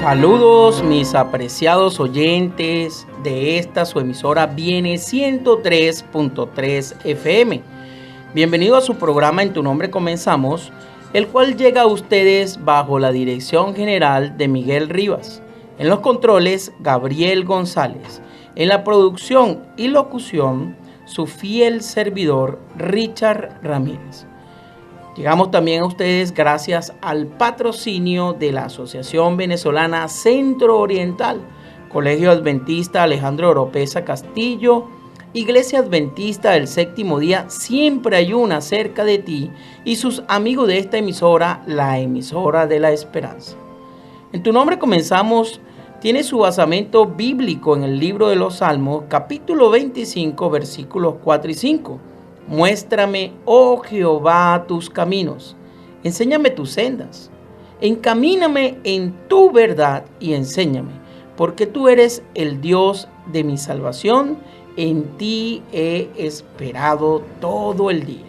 Saludos mis apreciados oyentes de esta su emisora Viene 103.3 FM. Bienvenido a su programa En tu nombre comenzamos, el cual llega a ustedes bajo la dirección general de Miguel Rivas. En los controles, Gabriel González. En la producción y locución, su fiel servidor, Richard Ramírez. Llegamos también a ustedes gracias al patrocinio de la Asociación Venezolana Centro Oriental, Colegio Adventista Alejandro Oropesa Castillo, Iglesia Adventista del Séptimo Día, Siempre Hay Una cerca de ti, y sus amigos de esta emisora, la emisora de la esperanza. En tu nombre comenzamos, tiene su basamento bíblico en el libro de los Salmos, capítulo 25, versículos 4 y 5. Muéstrame, oh Jehová, tus caminos, enséñame tus sendas, encamíname en tu verdad y enséñame, porque tú eres el Dios de mi salvación, en ti he esperado todo el día.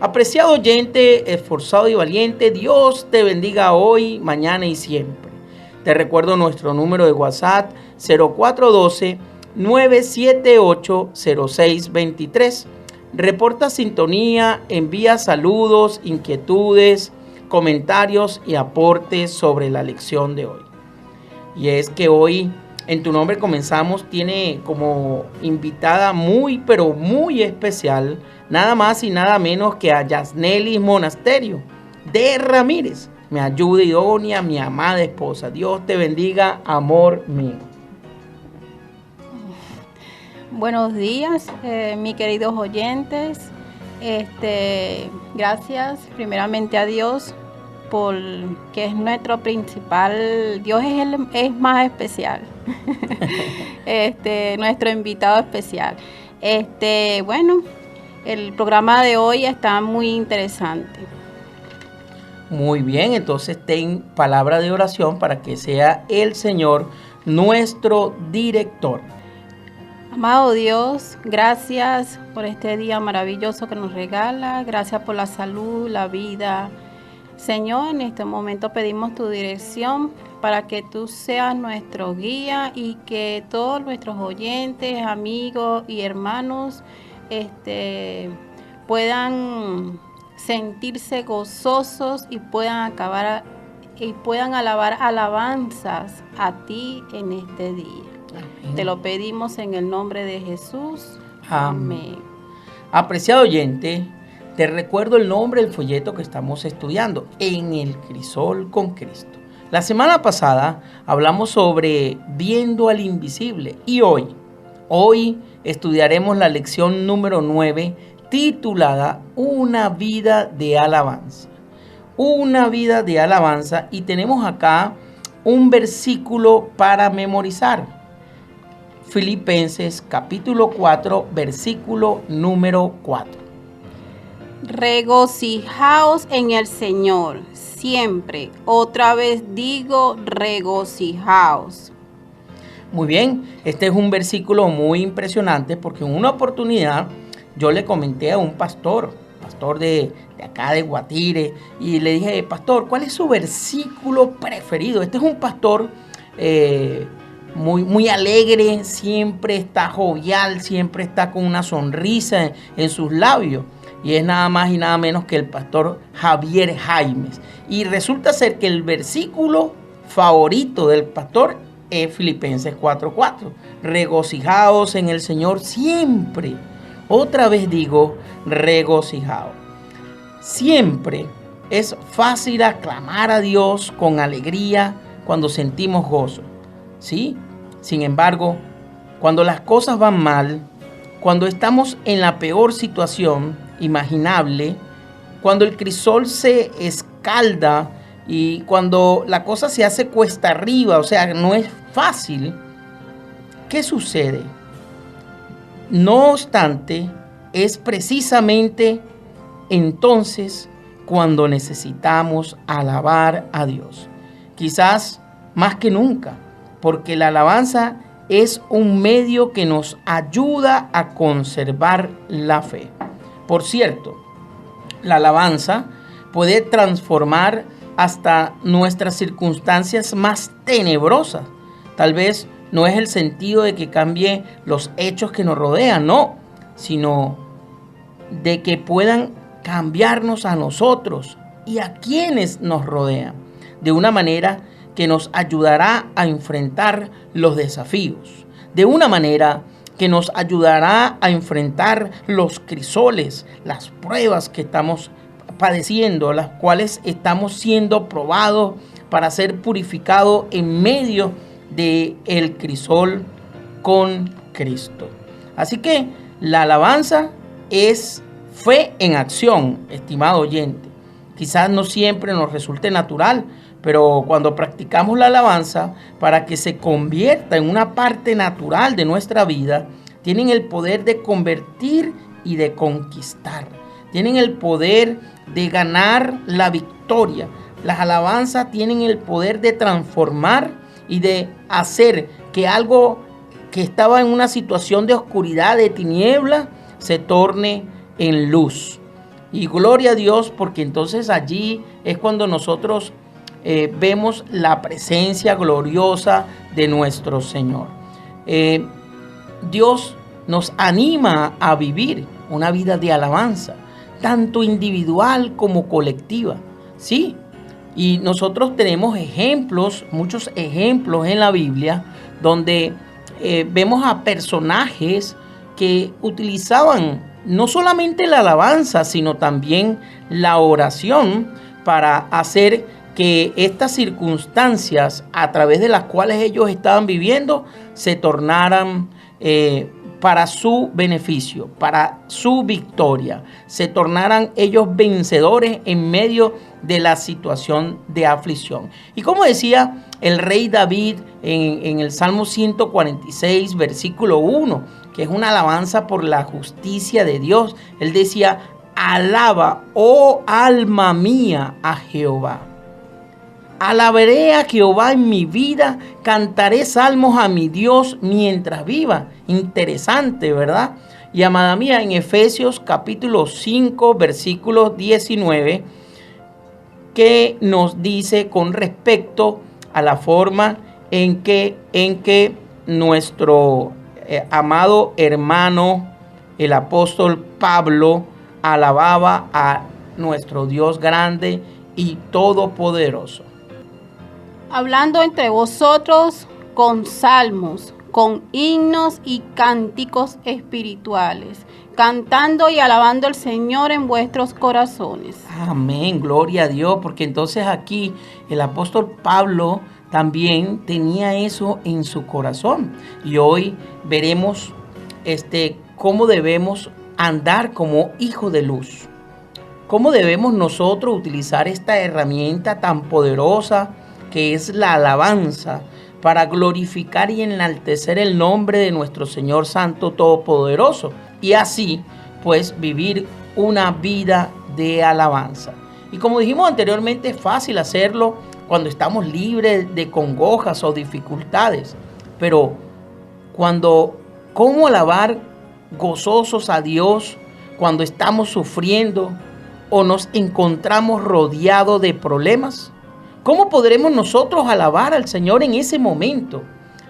Apreciado oyente, esforzado y valiente, Dios te bendiga hoy, mañana y siempre. Te recuerdo nuestro número de WhatsApp 0412-978-0623. Reporta sintonía, envía saludos, inquietudes, comentarios y aportes sobre la lección de hoy. Y es que hoy En tu nombre comenzamos tiene como invitada muy pero muy especial nada más y nada menos que a Yasnelis Monasterio de Ramírez, mi ayuda idónea, mi amada esposa. Dios te bendiga, amor mío. Buenos días, mis queridos oyentes. Gracias primeramente a Dios por que es nuestro principal. Dios es más especial. Nuestro invitado especial. Bueno, el programa de hoy está muy interesante. Muy bien, entonces ten palabra de oración para que sea el Señor nuestro director. Amado Dios, gracias por este día maravilloso que nos regala, gracias por la salud, la vida. Señor, en este momento pedimos tu dirección para que tú seas nuestro guía y que todos nuestros oyentes, amigos y hermanos puedan sentirse gozosos y puedan alabar alabanzas a ti en este día. Amén. Te lo pedimos en el nombre de Jesús. Amén. Apreciado oyente, te recuerdo el nombre del folleto que estamos estudiando, En el Crisol con Cristo. La semana pasada hablamos sobre Viendo al Invisible y hoy estudiaremos la lección número 9 titulada Una vida de alabanza. Una vida de alabanza, y tenemos acá un versículo para memorizar. Filipenses capítulo 4, versículo número 4. Regocijaos en el Señor siempre. Otra vez digo, regocijaos. Muy bien, este es un versículo muy impresionante porque en una oportunidad yo le comenté a un pastor de acá de Guatire, y le dije: pastor, ¿cuál es su versículo preferido? Este es un pastor muy alegre, siempre está jovial, siempre está con una sonrisa en sus labios. Y es nada más y nada menos que el pastor Javier Jaimes. Y resulta ser que el versículo favorito del pastor es Filipenses 4:4. Regocijaos en el Señor siempre. Otra vez digo, regocijaos. Siempre es fácil aclamar a Dios con alegría cuando sentimos gozo, ¿sí? Sin embargo, cuando las cosas van mal, cuando estamos en la peor situación imaginable, cuando el crisol se escalda y cuando la cosa se hace cuesta arriba, o sea, no es fácil, ¿qué sucede? No obstante, es precisamente entonces cuando necesitamos alabar a Dios. Quizás más que nunca, porque la alabanza es un medio que nos ayuda a conservar la fe. Por cierto, la alabanza puede transformar hasta nuestras circunstancias más tenebrosas. Tal vez no es el sentido de que cambie los hechos que nos rodean, no, sino de que puedan cambiarnos a nosotros y a quienes nos rodean, de una manera que nos ayudará a enfrentar los desafíos, de una manera que nos ayudará a enfrentar los crisoles, las pruebas que estamos padeciendo, las cuales estamos siendo probados para ser purificados en medio del crisol con Cristo. Así que la alabanza es fe en acción, estimado oyente. Quizás no siempre nos resulte natural, pero cuando practicamos la alabanza, para que se convierta en una parte natural de nuestra vida, tienen el poder de convertir y de conquistar. Tienen el poder de ganar la victoria. Las alabanzas tienen el poder de transformar y de hacer que algo que estaba en una situación de oscuridad, de tiniebla, se torne en luz. Y gloria a Dios, porque entonces allí es cuando nosotros vemos la presencia gloriosa de nuestro Señor. Dios nos anima a vivir una vida de alabanza, tanto individual como colectiva, ¿sí? Y nosotros tenemos ejemplos, muchos ejemplos en la Biblia, donde vemos a personajes que utilizaban no solamente la alabanza, sino también la oración para hacer que estas circunstancias a través de las cuales ellos estaban viviendo se tornaran para su beneficio, para su victoria, se tornaran ellos vencedores en medio de la situación de aflicción. Y como decía el rey David en el Salmo 146, versículo 1, que es una alabanza por la justicia de Dios, él decía: alaba, oh alma mía, a Jehová. Alabaré a Jehová en mi vida, cantaré salmos a mi Dios mientras viva. Interesante, ¿verdad? Y amada mía, en Efesios capítulo 5, versículo 19, que nos dice con respecto a la forma en que nuestro amado hermano, el apóstol Pablo, alababa a nuestro Dios grande y todopoderoso. Hablando entre vosotros con salmos, con himnos y cánticos espirituales, cantando y alabando al Señor en vuestros corazones. Amén, gloria a Dios, porque entonces aquí el apóstol Pablo también tenía eso en su corazón. Y hoy veremos cómo debemos andar como hijos de luz. Cómo debemos nosotros utilizar esta herramienta tan poderosa que es la alabanza, para glorificar y enaltecer el nombre de nuestro Señor Santo Todopoderoso, y así pues vivir una vida de alabanza. Y como dijimos anteriormente, es fácil hacerlo cuando estamos libres de congojas o dificultades, pero ¿cómo alabar gozosos a Dios cuando estamos sufriendo o nos encontramos rodeados de problemas? ¿Cómo podremos nosotros alabar al Señor en ese momento?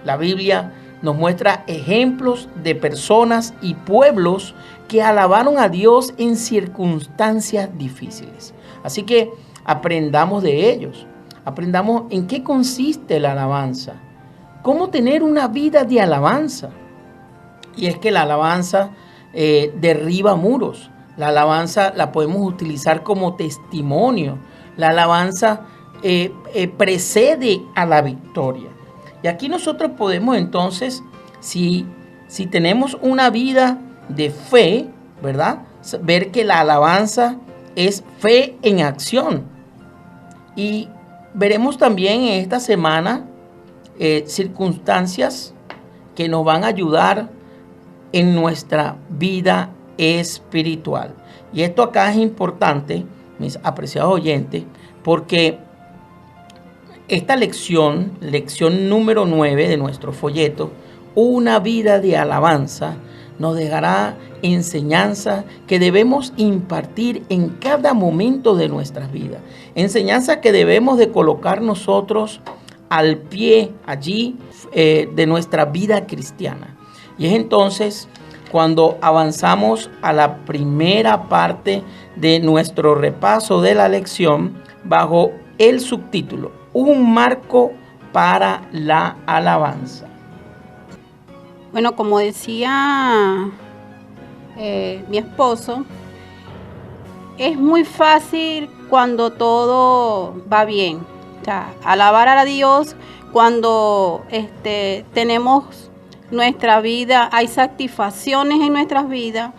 La Biblia nos muestra ejemplos de personas y pueblos que alabaron a Dios en circunstancias difíciles. Así que aprendamos de ellos. Aprendamos en qué consiste la alabanza. Cómo tener una vida de alabanza. Y es que la alabanza derriba muros. La alabanza la podemos utilizar como testimonio. La alabanza precede a la victoria. Y aquí nosotros podemos entonces, si tenemos una vida de fe, ¿verdad?, ver que la alabanza es fe en acción. Y veremos también en esta semana circunstancias que nos van a ayudar en nuestra vida espiritual. Y esto acá es importante, mis apreciados oyentes, porque esta lección número 9 de nuestro folleto, una vida de alabanza, nos dejará enseñanzas que debemos impartir en cada momento de nuestras vidas. Enseñanzas que debemos de colocar nosotros al pie allí de nuestra vida cristiana. Y es entonces cuando avanzamos a la primera parte de nuestro repaso de la lección bajo el subtítulo, un marco para la alabanza. Bueno, como decía mi esposo, es muy fácil cuando todo va bien. O sea, alabar a Dios cuando tenemos nuestra vida, hay satisfacciones en nuestras vidas.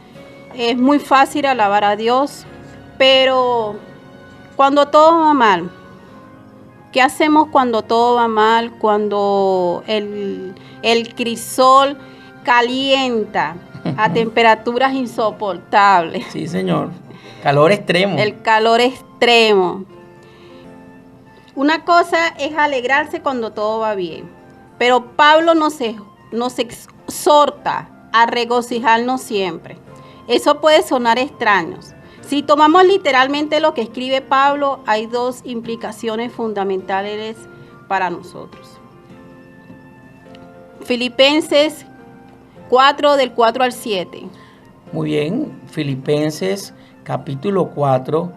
Es muy fácil alabar a Dios, pero cuando todo va mal, ¿qué hacemos cuando todo va mal? Cuando el crisol calienta a temperaturas insoportables. Sí, Señor. Calor extremo. El calor extremo. Una cosa es alegrarse cuando todo va bien, pero Pablo nos exhorta a regocijarnos siempre. Eso puede sonar extraño. Si tomamos literalmente lo que escribe Pablo, hay dos implicaciones fundamentales para nosotros. Filipenses 4, del 4 al 7. Muy bien, Filipenses capítulo 4.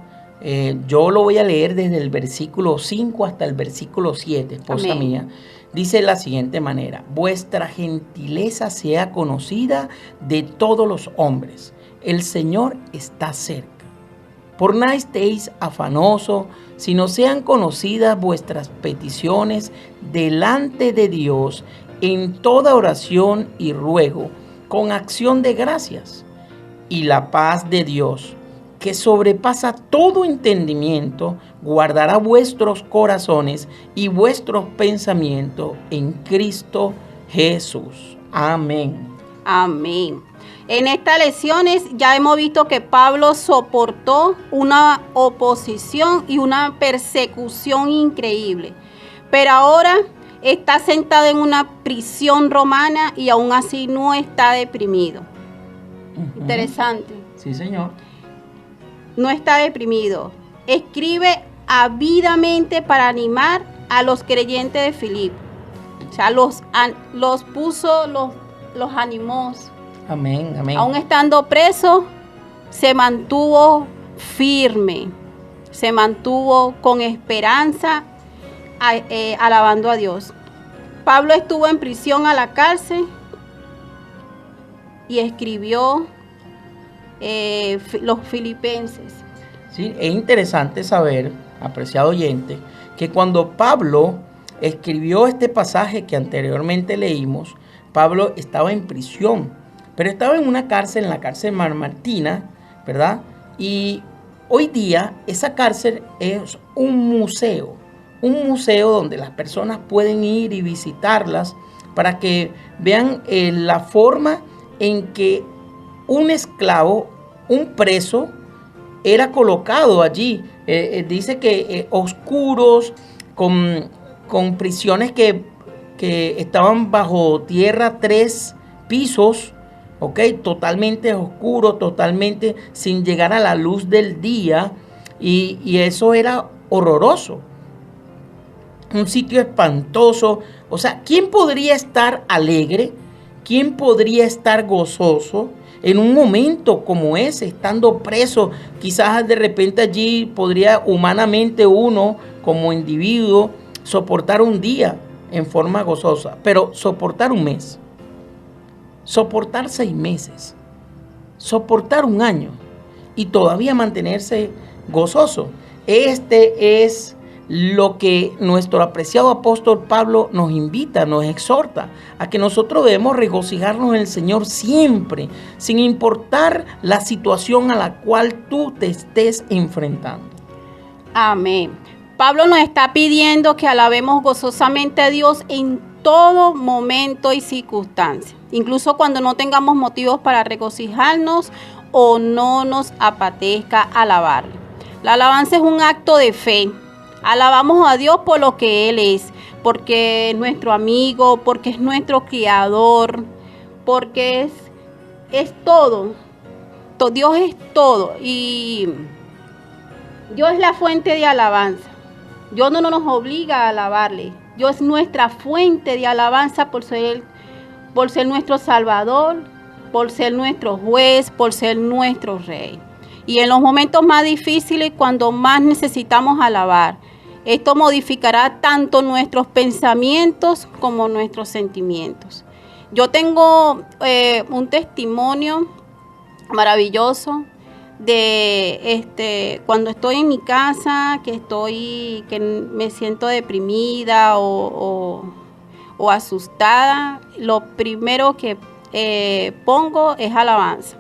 Yo lo voy a leer desde el versículo 5 hasta el versículo 7, esposa Amén. mía. Dice de la siguiente manera: vuestra gentileza sea conocida de todos los hombres. El Señor está cerca. Por nada estéis afanosos, sino sean conocidas vuestras peticiones delante de Dios en toda oración y ruego, con acción de gracias. Y la paz de Dios, que sobrepasa todo entendimiento, guardará vuestros corazones y vuestros pensamientos en Cristo Jesús. Amén. Amén. En estas lecciones ya hemos visto que Pablo soportó una oposición y una persecución increíble, pero ahora está sentado en una prisión romana y aún así no está deprimido. Interesante. Sí, Señor. No está deprimido. Escribe ávidamente para animar a los creyentes de Filipo. O sea, los animó. Amén, amén. Aún estando preso, se mantuvo firme, se mantuvo con esperanza, alabando a Dios. Pablo estuvo en prisión a la cárcel y escribió los Filipenses. Sí, es interesante saber, apreciado oyente, que cuando Pablo escribió este pasaje que anteriormente leímos, Pablo estaba en prisión, pero estaba en una cárcel, en la cárcel Marmartina, ¿verdad? Y hoy día esa cárcel es un museo donde las personas pueden ir y visitarlas para que vean la forma en que un esclavo, un preso, era colocado allí. Dice que oscuros, con prisiones que estaban bajo tierra, 3 pisos, ¿ok? Totalmente oscuro, totalmente sin llegar a la luz del día. Y eso era horroroso. Un sitio espantoso. O sea, ¿quién podría estar alegre? ¿Quién podría estar gozoso en un momento como ese, estando preso? Quizás de repente allí podría humanamente uno, como individuo, soportar un día en forma gozosa, pero soportar un mes, soportar 6 meses, soportar un año y todavía mantenerse gozoso. Este es lo que nuestro apreciado apóstol Pablo nos invita, nos exhorta a que nosotros debemos regocijarnos en el Señor siempre, sin importar la situación a la cual tú te estés enfrentando. Amén. Pablo nos está pidiendo que alabemos gozosamente a Dios en todo momento y circunstancia, incluso cuando no tengamos motivos para regocijarnos o no nos apetezca alabarle. La alabanza es un acto de fe. Alabamos a Dios por lo que Él es, porque es nuestro amigo, porque es nuestro criador, porque es es todo. Dios es todo y Dios es la fuente de alabanza. Dios no nos obliga a alabarle. Dios es nuestra fuente de alabanza por ser nuestro Salvador, por ser nuestro juez, por ser nuestro Rey. Y en los momentos más difíciles, cuando más necesitamos alabar, esto modificará tanto nuestros pensamientos como nuestros sentimientos. Yo tengo un testimonio maravilloso de cuando estoy en mi casa, que me siento deprimida o asustada, lo primero que pongo es alabanza.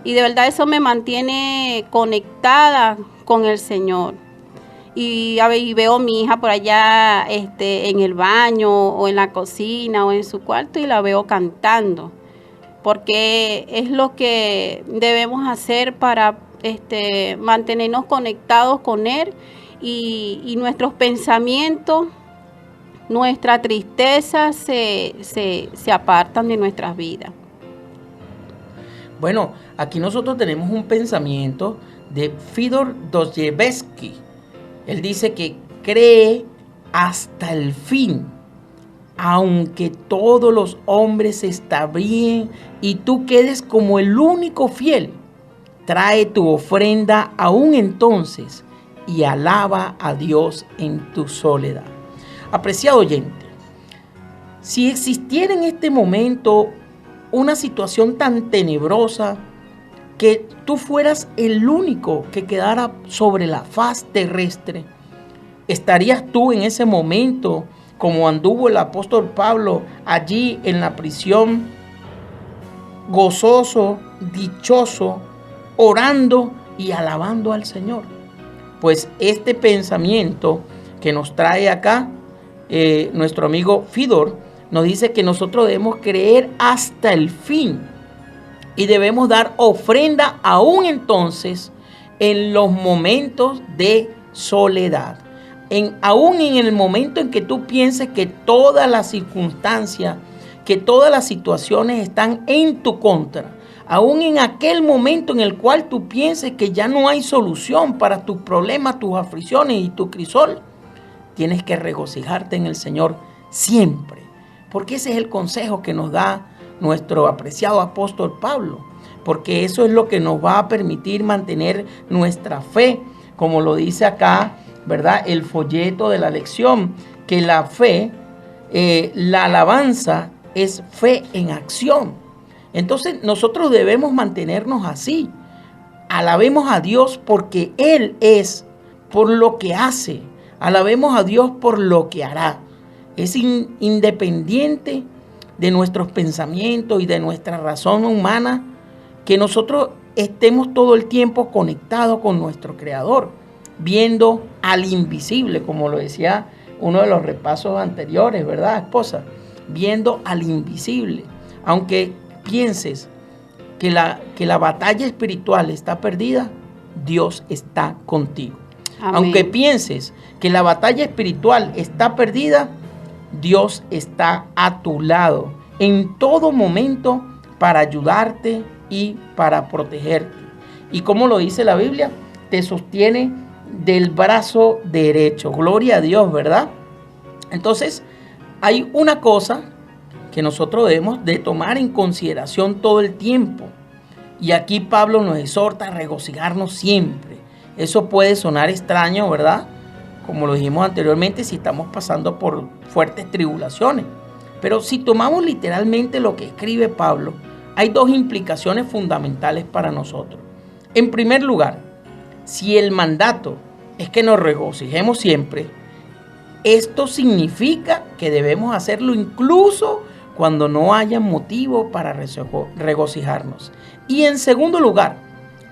Y de verdad eso me mantiene conectada con el Señor. Y veo a mi hija por allá en el baño o en la cocina o en su cuarto y la veo cantando. Porque es lo que debemos hacer para mantenernos conectados con Él y nuestros pensamientos, nuestra tristeza se apartan de nuestras vidas. Bueno, aquí nosotros tenemos un pensamiento de Fyodor Dostoyevsky. Él dice que cree hasta el fin, aunque todos los hombres se extravíen y tú quedes como el único fiel. Trae tu ofrenda aún entonces y alaba a Dios en tu soledad. Apreciado oyente, si existiera en este momento una situación tan tenebrosa que tú fueras el único que quedara sobre la faz terrestre, ¿estarías tú en ese momento como anduvo el apóstol Pablo allí en la prisión, gozoso, dichoso, orando y alabando al Señor? Pues este pensamiento que nos trae acá nuestro amigo Fyodor nos dice que nosotros debemos creer hasta el fin y debemos dar ofrenda aún entonces en los momentos de soledad. Aún en el momento en que tú pienses que todas las circunstancias, que todas las situaciones están en tu contra, aún en aquel momento en el cual tú pienses que ya no hay solución para tus problemas, tus aflicciones y tu crisol, tienes que regocijarte en el Señor siempre, porque ese es el consejo que nos da nuestro apreciado apóstol Pablo, porque eso es lo que nos va a permitir mantener nuestra fe, como lo dice acá, ¿verdad? El folleto de la lección, que la fe, la alabanza es fe en acción. Entonces nosotros debemos mantenernos así. Alabemos a Dios porque Él es, por lo que hace. Alabemos a Dios por lo que hará. Es independiente de nuestros pensamientos y de nuestra razón humana que nosotros estemos todo el tiempo conectados con nuestro Creador, viendo al invisible, como lo decía uno de los repasos anteriores, ¿verdad, esposa? Viendo al invisible. Aunque pienses que la batalla espiritual está perdida, Dios está contigo. Amén. Aunque pienses que la batalla espiritual está perdida, Dios está a tu lado en todo momento para ayudarte y para protegerte. Y como lo dice la Biblia, te sostiene del brazo derecho. Gloria a Dios, ¿verdad? Entonces, hay una cosa que nosotros debemos de tomar en consideración todo el tiempo. Y aquí Pablo nos exhorta a regocijarnos siempre. Eso puede sonar extraño, ¿verdad? Como lo dijimos anteriormente, si estamos pasando por fuertes tribulaciones. Pero si tomamos literalmente lo que escribe Pablo, hay dos implicaciones fundamentales para nosotros. En primer lugar, si el mandato es que nos regocijemos siempre, esto significa que debemos hacerlo incluso cuando no haya motivo para regocijarnos. Y en segundo lugar,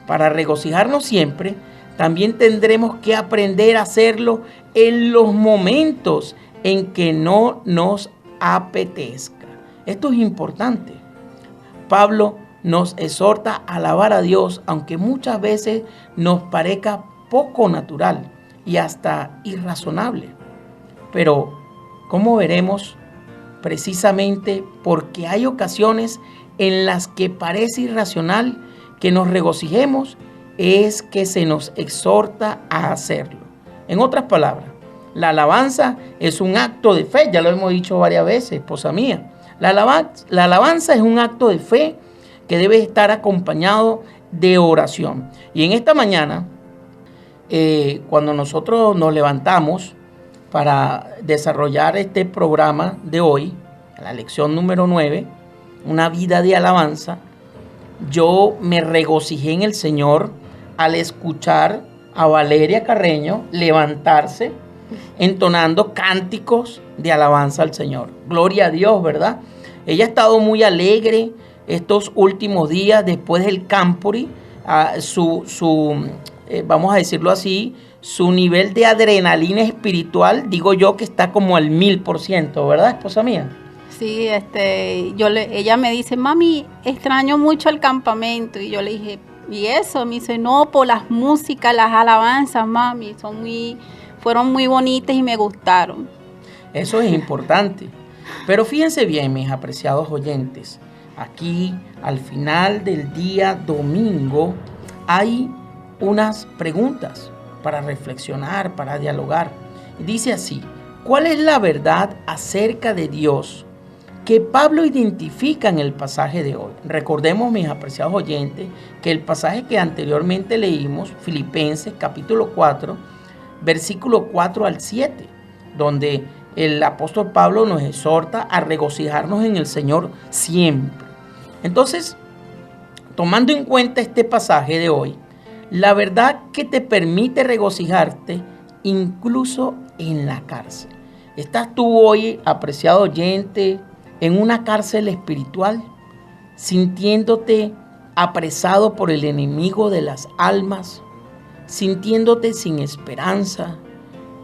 para regocijarnos siempre, también tendremos que aprender a hacerlo en los momentos en que no nos apetezca. Esto es importante. Pablo nos exhorta a alabar a Dios, aunque muchas veces nos parezca poco natural y hasta irrazonable. Pero, como veremos, precisamente porque hay ocasiones en las que parece irracional que nos regocijemos, es que se nos exhorta a hacerlo. En otras palabras, la alabanza es un acto de fe, ya lo hemos dicho varias veces, esposa mía. La alabanza es un acto de fe que debe estar acompañado de oración. Y en esta mañana, cuando nosotros nos levantamos para desarrollar este programa de hoy, la lección número 9, una vida de alabanza, yo me regocijé en el Señor al escuchar a Valeria Carreño levantarse entonando cánticos de alabanza al Señor. Gloria a Dios, ¿verdad? Ella ha estado muy alegre estos últimos días después del Campuri. Vamos a decirlo así, su nivel de adrenalina espiritual, digo yo que está como al 1000%, ¿verdad, esposa mía? Sí, ella me dice, mami, extraño mucho el campamento. Y yo le dije, ¿y eso? Me dice, no, por las músicas, las alabanzas, mami, fueron muy bonitas y me gustaron. Eso es importante. Pero fíjense bien, mis apreciados oyentes, aquí al final del día domingo hay unas preguntas para reflexionar, para dialogar. Dice así: ¿cuál es la verdad acerca de Dios que Pablo identifica en el pasaje de hoy? Recordemos, mis apreciados oyentes, que el pasaje que anteriormente leímos, Filipenses capítulo 4, versículo 4 al 7, donde el apóstol Pablo nos exhorta a regocijarnos en el Señor siempre. Entonces, tomando en cuenta este pasaje de hoy, la verdad que te permite regocijarte incluso en la cárcel. ¿Estás tú hoy, apreciado oyente, en una cárcel espiritual, sintiéndote apresado por el enemigo de las almas, sintiéndote sin esperanza,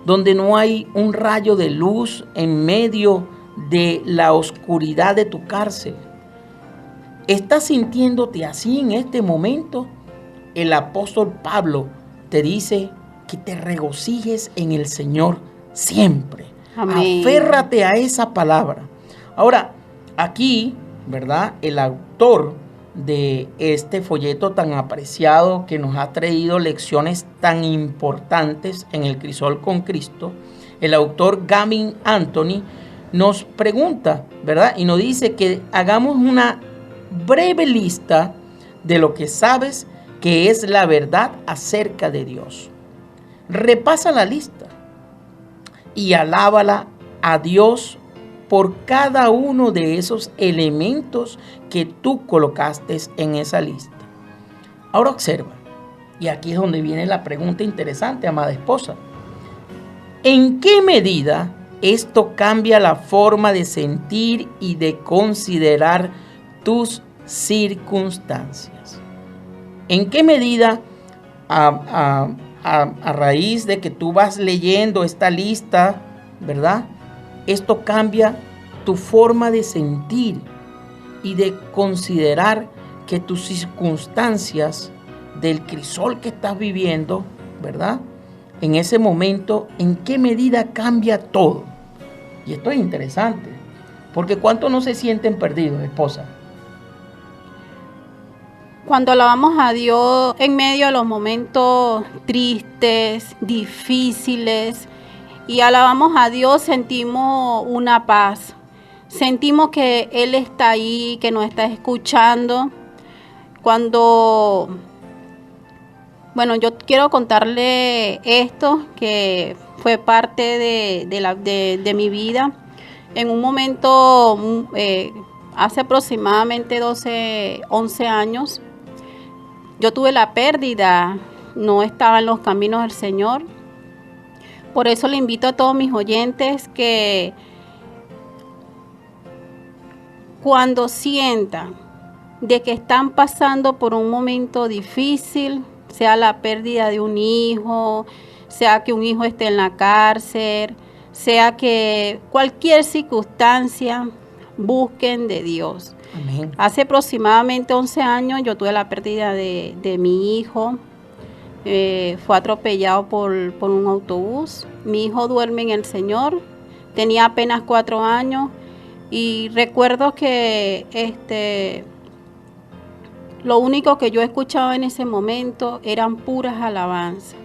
donde no hay un rayo de luz en medio de la oscuridad de tu cárcel? ¿Estás sintiéndote así en este momento? El apóstol Pablo te dice que te regocijes en el Señor siempre. Amén. Aférrate a esa palabra. Ahora, aquí, ¿verdad? El autor de este folleto tan apreciado que nos ha traído lecciones tan importantes en el Crisol con Cristo, el autor Gavin Anthony, nos pregunta, ¿verdad? Y nos dice que hagamos una breve lista de lo que sabes que es la verdad acerca de Dios. Repasa la lista y alábala a Dios por cada uno de esos elementos que tú colocaste en esa lista. Ahora observa, y aquí es donde viene la pregunta interesante, amada esposa. ¿En qué medida esto cambia la forma de sentir y de considerar tus circunstancias? ¿En qué medida, a raíz de que tú vas leyendo esta lista, ¿verdad?, esto cambia tu forma de sentir y de considerar que tus circunstancias del crisol que estás viviendo, ¿verdad?, en ese momento, ¿en qué medida cambia todo? Y esto es interesante, porque ¿cuántos no se sienten perdidos, esposa? Cuando alabamos a Dios en medio de los momentos tristes, difíciles, y alabamos a Dios, sentimos una paz. Sentimos que Él está ahí, que nos está escuchando. Bueno, yo quiero contarle esto, que fue parte de mi vida. En un momento, hace aproximadamente 11 años, yo tuve la pérdida, no estaba en los caminos del Señor. Por eso le invito a todos mis oyentes que cuando sientan de que están pasando por un momento difícil, sea la pérdida de un hijo, sea que un hijo esté en la cárcel, sea que cualquier circunstancia, busquen de Dios. Amén. Hace aproximadamente 11 años yo tuve la pérdida de mi hijo. Fue atropellado por un autobús. Mi hijo duerme en el Señor, tenía apenas 4 años y recuerdo que lo único que yo escuchaba en ese momento eran puras alabanzas,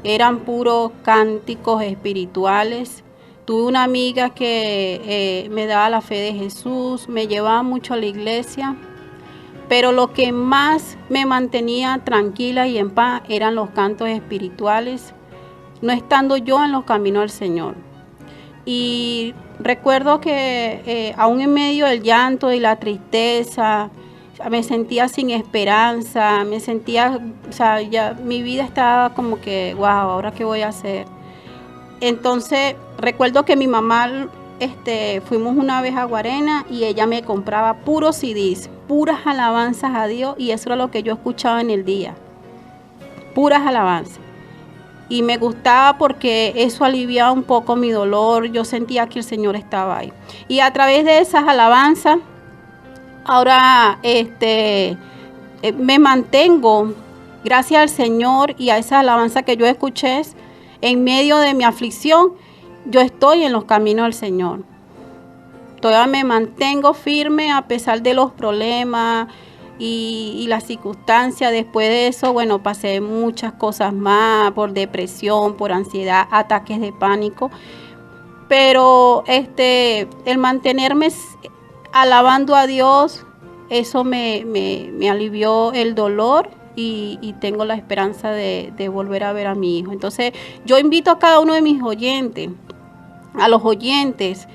eran puros cánticos espirituales. Tuve una amiga que me daba la fe de Jesús, me llevaba mucho a la iglesia, pero lo que más me mantenía tranquila y en paz eran los cantos espirituales, no estando yo en los caminos del Señor. Y recuerdo que aún en medio del llanto y la tristeza, me sentía sin esperanza, me sentía, o sea, ya mi vida estaba como que, wow, ¿ahora qué voy a hacer? Entonces, recuerdo que mi mamá, fuimos una vez a Guarena y ella me compraba puros CDs, puras alabanzas a Dios, y eso era lo que yo escuchaba en el día, puras alabanzas. Y me gustaba porque eso aliviaba un poco mi dolor, yo sentía que el Señor estaba ahí. Y a través de esas alabanzas, ahora me mantengo, gracias al Señor y a esa alabanza que yo escuché, en medio de mi aflicción, yo estoy en los caminos del Señor. Todavía me mantengo firme a pesar de los problemas y las circunstancias. Después de eso, bueno, pasé muchas cosas más, por depresión, por ansiedad, ataques de pánico. Pero el mantenerme alabando a Dios, eso me alivió el dolor y tengo la esperanza de volver a ver a mi hijo. Entonces, yo invito a cada uno de mis oyentes, a los oyentes,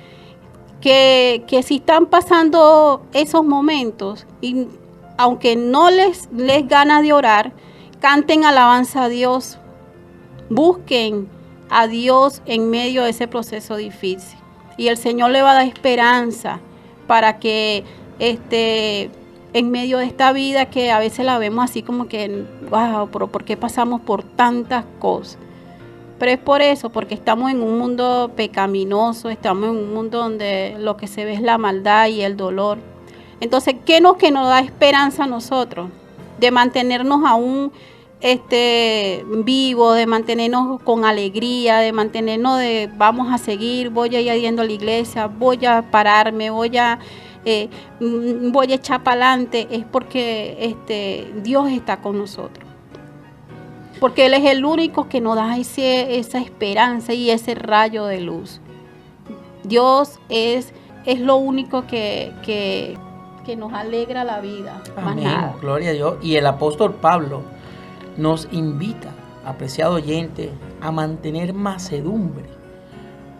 que si están pasando esos momentos, y aunque no les gana de orar, canten alabanza a Dios, busquen a Dios en medio de ese proceso difícil. Y el Señor le va a dar esperanza para que en medio de esta vida que a veces la vemos así como que, wow, pero ¿por qué pasamos por tantas cosas? Pero es por eso, porque estamos en un mundo pecaminoso, estamos en un mundo donde lo que se ve es la maldad y el dolor. Entonces, ¿qué es lo que nos da esperanza a nosotros? De mantenernos aún vivos, de mantenernos con alegría, de mantenernos vamos a seguir, voy a ir yendo a la iglesia, voy a pararme, voy a echar para adelante, es porque Dios está con nosotros. Porque Él es el único que nos da esa esperanza y ese rayo de luz. Dios es lo único que nos alegra la vida. Amén, más nada. Gloria a Dios. Y el apóstol Pablo nos invita, apreciado oyente, a mantener mansedumbre.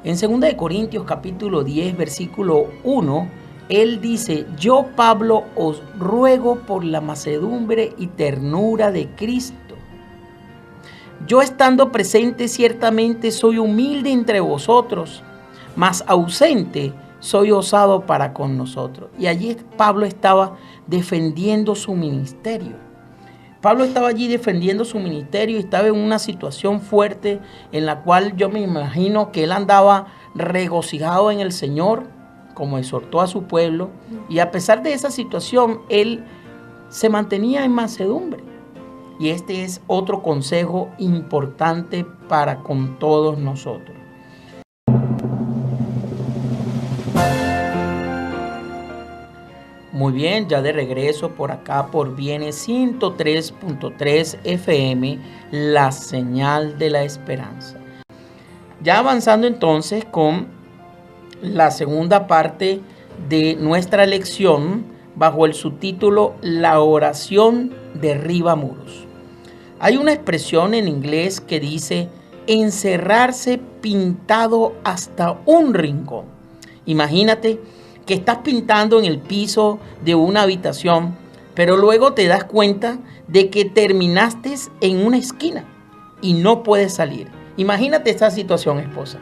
En 2 Corintios capítulo 10, versículo 1, él dice: yo, Pablo, os ruego por la mansedumbre y ternura de Cristo. Yo, estando presente, ciertamente soy humilde entre vosotros, mas ausente soy osado para con nosotros. Y allí Pablo estaba defendiendo su ministerio. Pablo estaba allí defendiendo su ministerio y estaba en una situación fuerte en la cual yo me imagino que él andaba regocijado en el Señor, como exhortó a su pueblo, y a pesar de esa situación, él se mantenía en mansedumbre. Y este es otro consejo importante para con todos nosotros. Muy bien, ya de regreso por acá por Viene 103.3 FM, la señal de la esperanza. Ya avanzando entonces con la segunda parte de nuestra lección bajo el subtítulo La oración derriba muros. Hay una expresión en inglés que dice encerrarse pintado hasta un rincón. Imagínate que estás pintando en el piso de una habitación, pero luego te das cuenta de que terminaste en una esquina y no puedes salir. Imagínate esa situación, esposa.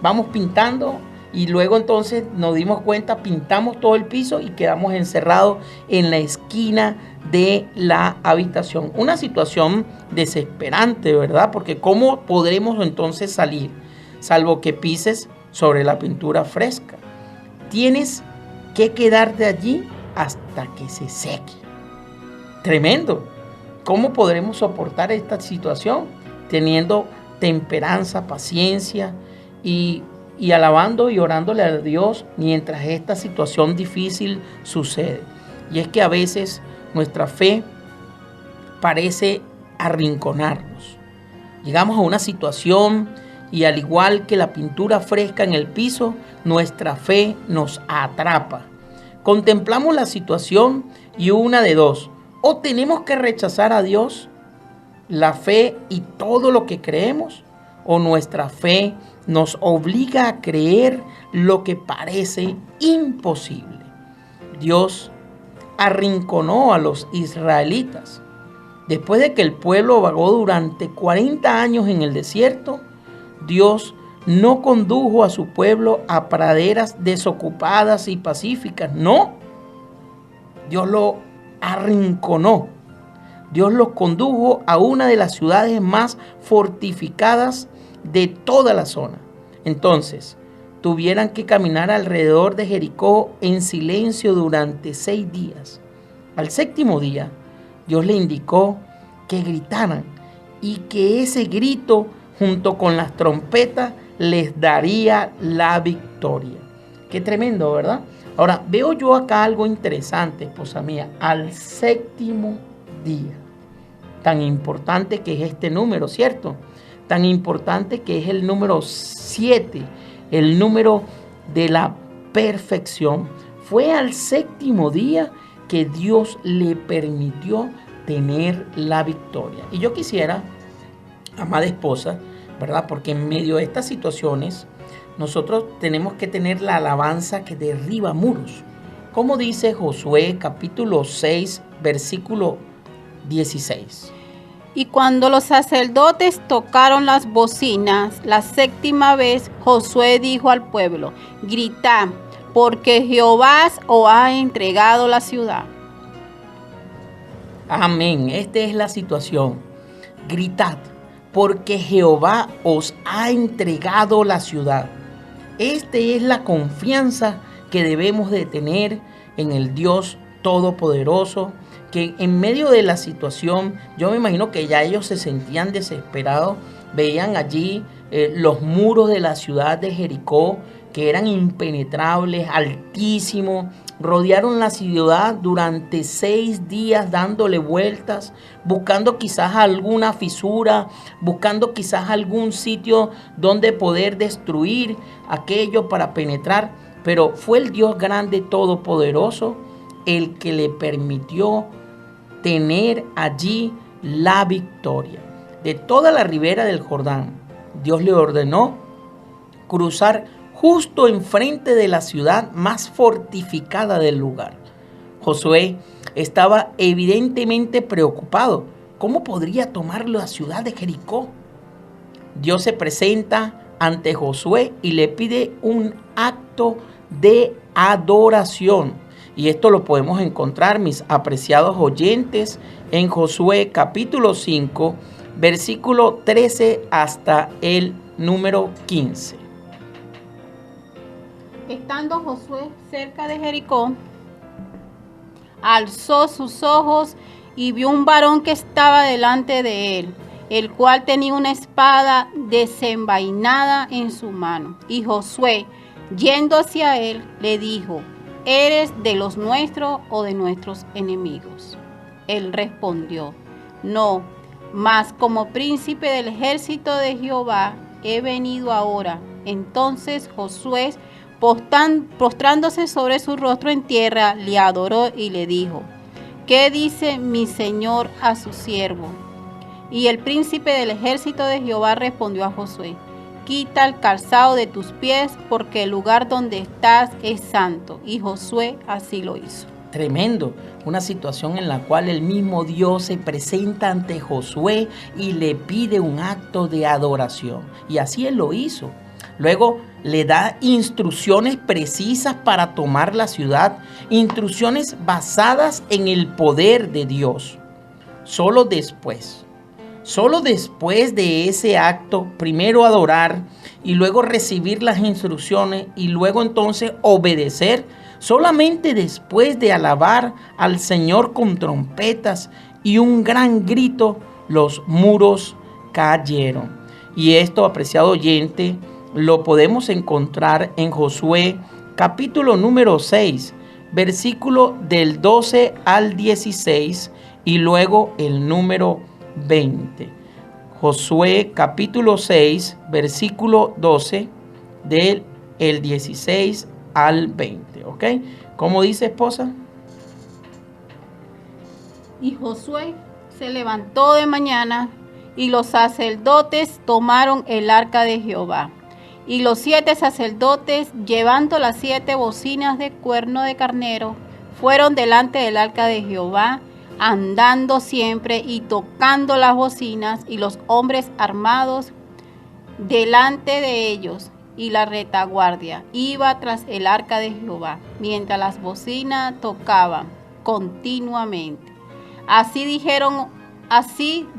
Vamos pintando y luego entonces nos dimos cuenta, pintamos todo el piso y quedamos encerrados en la esquina de la habitación. Una situación desesperante, ¿verdad? Porque ¿cómo podremos entonces salir? Salvo que pises sobre la pintura fresca. Tienes que quedarte allí hasta que se seque. Tremendo. ¿Cómo podremos soportar esta situación? Teniendo temperanza, paciencia y alabando y orándole a Dios mientras esta situación difícil sucede. Y es que a veces nuestra fe parece arrinconarnos. Llegamos a una situación y al igual que la pintura fresca en el piso, nuestra fe nos atrapa. Contemplamos la situación y una de dos: o tenemos que rechazar a Dios, la fe y todo lo que creemos, o nuestra fe nos obliga a creer lo que parece imposible. Dios arrinconó a los israelitas. Después de que el pueblo vagó durante 40 años en el desierto, Dios no condujo a su pueblo a praderas desocupadas y pacíficas. No, Dios lo arrinconó. Dios los condujo a una de las ciudades más fortificadas de toda la zona. Entonces, tuvieran que caminar alrededor de Jericó en silencio durante 6 días. Al 7º día, Dios le indicó que gritaran y que ese grito, junto con las trompetas, les daría la victoria. Qué tremendo, ¿verdad? Ahora, veo yo acá algo interesante, esposa mía. Al 7º día. Tan importante que es este número, ¿cierto? Tan importante que es el número 7, el número de la perfección. Fue al 7º día que Dios le permitió tener la victoria. Y yo quisiera, amada esposa, ¿verdad? Porque en medio de estas situaciones, nosotros tenemos que tener la alabanza que derriba muros. Como dice Josué capítulo 6, versículo 16. Y cuando los sacerdotes tocaron las bocinas la 7ª vez, Josué dijo al pueblo: gritad, porque Jehová os ha entregado la ciudad. Amén. Esta es la situación. Gritad, porque Jehová os ha entregado la ciudad. Esta es la confianza que debemos de tener en el Dios Todopoderoso, que en medio de la situación, yo me imagino que ya ellos se sentían desesperados, veían allí los muros de la ciudad de Jericó, que eran impenetrables, altísimos, rodearon la ciudad durante 6 días dándole vueltas, buscando quizás alguna fisura, buscando quizás algún sitio donde poder destruir aquello para penetrar, pero fue el Dios grande todopoderoso el que le permitió tener allí la victoria. De toda la ribera del Jordán, Dios le ordenó cruzar justo enfrente de la ciudad más fortificada del lugar. Josué estaba evidentemente preocupado. ¿Cómo podría tomar la ciudad de Jericó? Dios se presenta ante Josué y le pide un acto de adoración. Y esto lo podemos encontrar, mis apreciados oyentes, en Josué capítulo 5, versículo 13 hasta el número 15. Estando Josué cerca de Jericó, alzó sus ojos y vio un varón que estaba delante de él, el cual tenía una espada desenvainada en su mano. Y Josué, yendo hacia él, le dijo: ¿eres de los nuestros o de nuestros enemigos? Él respondió: no, mas como príncipe del ejército de Jehová he venido ahora. Entonces Josué, postrándose sobre su rostro en tierra, le adoró y le dijo: ¿qué dice mi señor a su siervo? Y el príncipe del ejército de Jehová respondió a Josué: quita el calzado de tus pies, porque el lugar donde estás es santo. Y Josué así lo hizo. Tremendo, una situación en la cual el mismo Dios se presenta ante Josué y le pide un acto de adoración. Y así él lo hizo. Luego le da instrucciones precisas para tomar la ciudad, instrucciones basadas en el poder de Dios. Solo después de ese acto, primero adorar y luego recibir las instrucciones y luego entonces obedecer, solamente después de alabar al Señor con trompetas y un gran grito, los muros cayeron. Y esto, apreciado oyente, lo podemos encontrar en Josué capítulo número 6, versículo del 12 al 16 y luego el número 20. Josué capítulo 6, versículo 12 del 16 al 20. ¿Ok? ¿Cómo dice, esposa? Y Josué se levantó de mañana, y los sacerdotes tomaron el arca de Jehová. Y los 7 sacerdotes, llevando las 7 bocinas de cuerno de carnero, fueron delante del arca de Jehová, andando siempre y tocando las bocinas, y los hombres armados delante de ellos. Y la retaguardia iba tras el arca de Jehová, mientras las bocinas tocaban continuamente. Así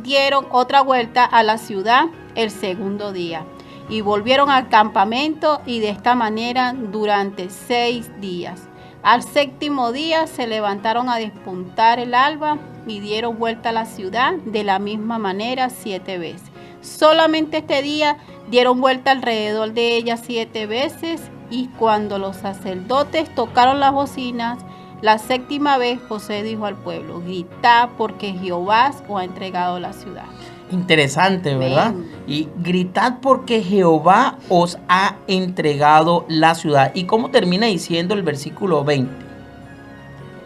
dieron otra vuelta a la ciudad el segundo día, y volvieron al campamento, y de esta manera durante 6 días. Al séptimo día se levantaron a despuntar el alba, y dieron vuelta a la ciudad de la misma manera 7 veces. Solamente este día dieron vuelta alrededor de ella 7 veces, y cuando los sacerdotes tocaron las bocinas, la 7ª vez, José dijo al pueblo: gritad, porque Jehová os ha entregado la ciudad. Interesante, ¿verdad? Amén. Y gritad porque Jehová os ha entregado la ciudad. ¿Y cómo termina diciendo el versículo 20?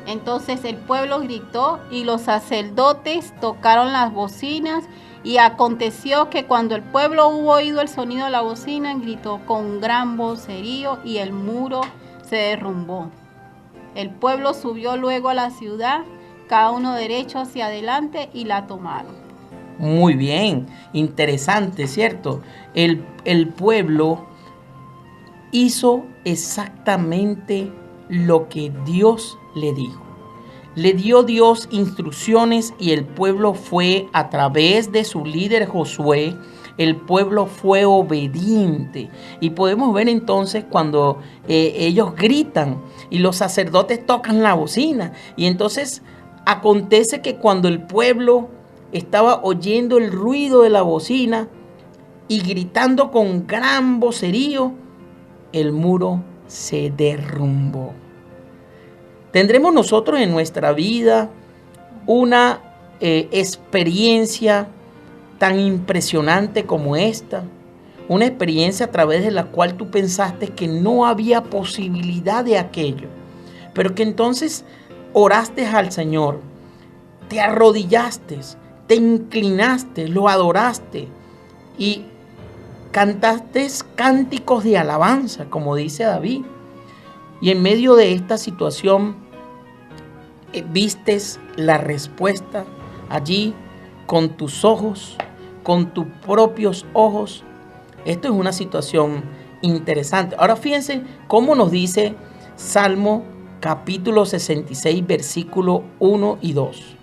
Entonces el pueblo gritó, y los sacerdotes tocaron las bocinas, y aconteció que cuando el pueblo hubo oído el sonido de la bocina, gritó con gran vocerío, y el muro se derrumbó. El pueblo subió luego a la ciudad, cada uno derecho hacia adelante, y la tomaron. Muy bien, interesante, ¿cierto? El pueblo hizo exactamente lo que Dios le dijo. Le dio Dios instrucciones y el pueblo fue, a través de su líder Josué, el pueblo fue obediente. Y podemos ver entonces cuando ellos gritan y los sacerdotes tocan la bocina. Y entonces acontece que cuando el pueblo estaba oyendo el ruido de la bocina y gritando con gran vocerío, el muro se derrumbó. ¿Tendremos nosotros en nuestra vida una experiencia tan impresionante como esta? Una experiencia a través de la cual tú pensaste que no había posibilidad de aquello, pero que entonces oraste al Señor, te arrodillaste, te inclinaste, lo adoraste y cantaste cánticos de alabanza, como dice David. Y en medio de esta situación vistes la respuesta allí con tus ojos, con tus propios ojos. Esto es una situación interesante. Ahora fíjense cómo nos dice Salmo capítulo 66, versículo 1 y 2.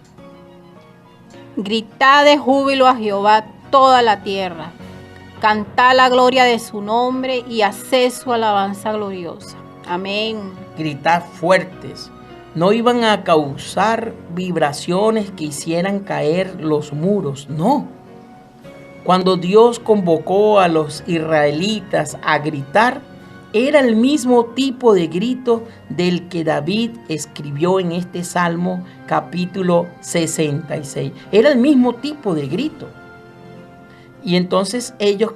Gritad de júbilo a Jehová toda la tierra. Cantad la gloria de su nombre y haced su alabanza gloriosa. Amén. Gritad fuertes. No iban a causar vibraciones que hicieran caer los muros, no. Cuando Dios convocó a los israelitas a gritar, era el mismo tipo de grito del que David escribió en este Salmo capítulo 66. Era el mismo tipo de grito. Y entonces ellos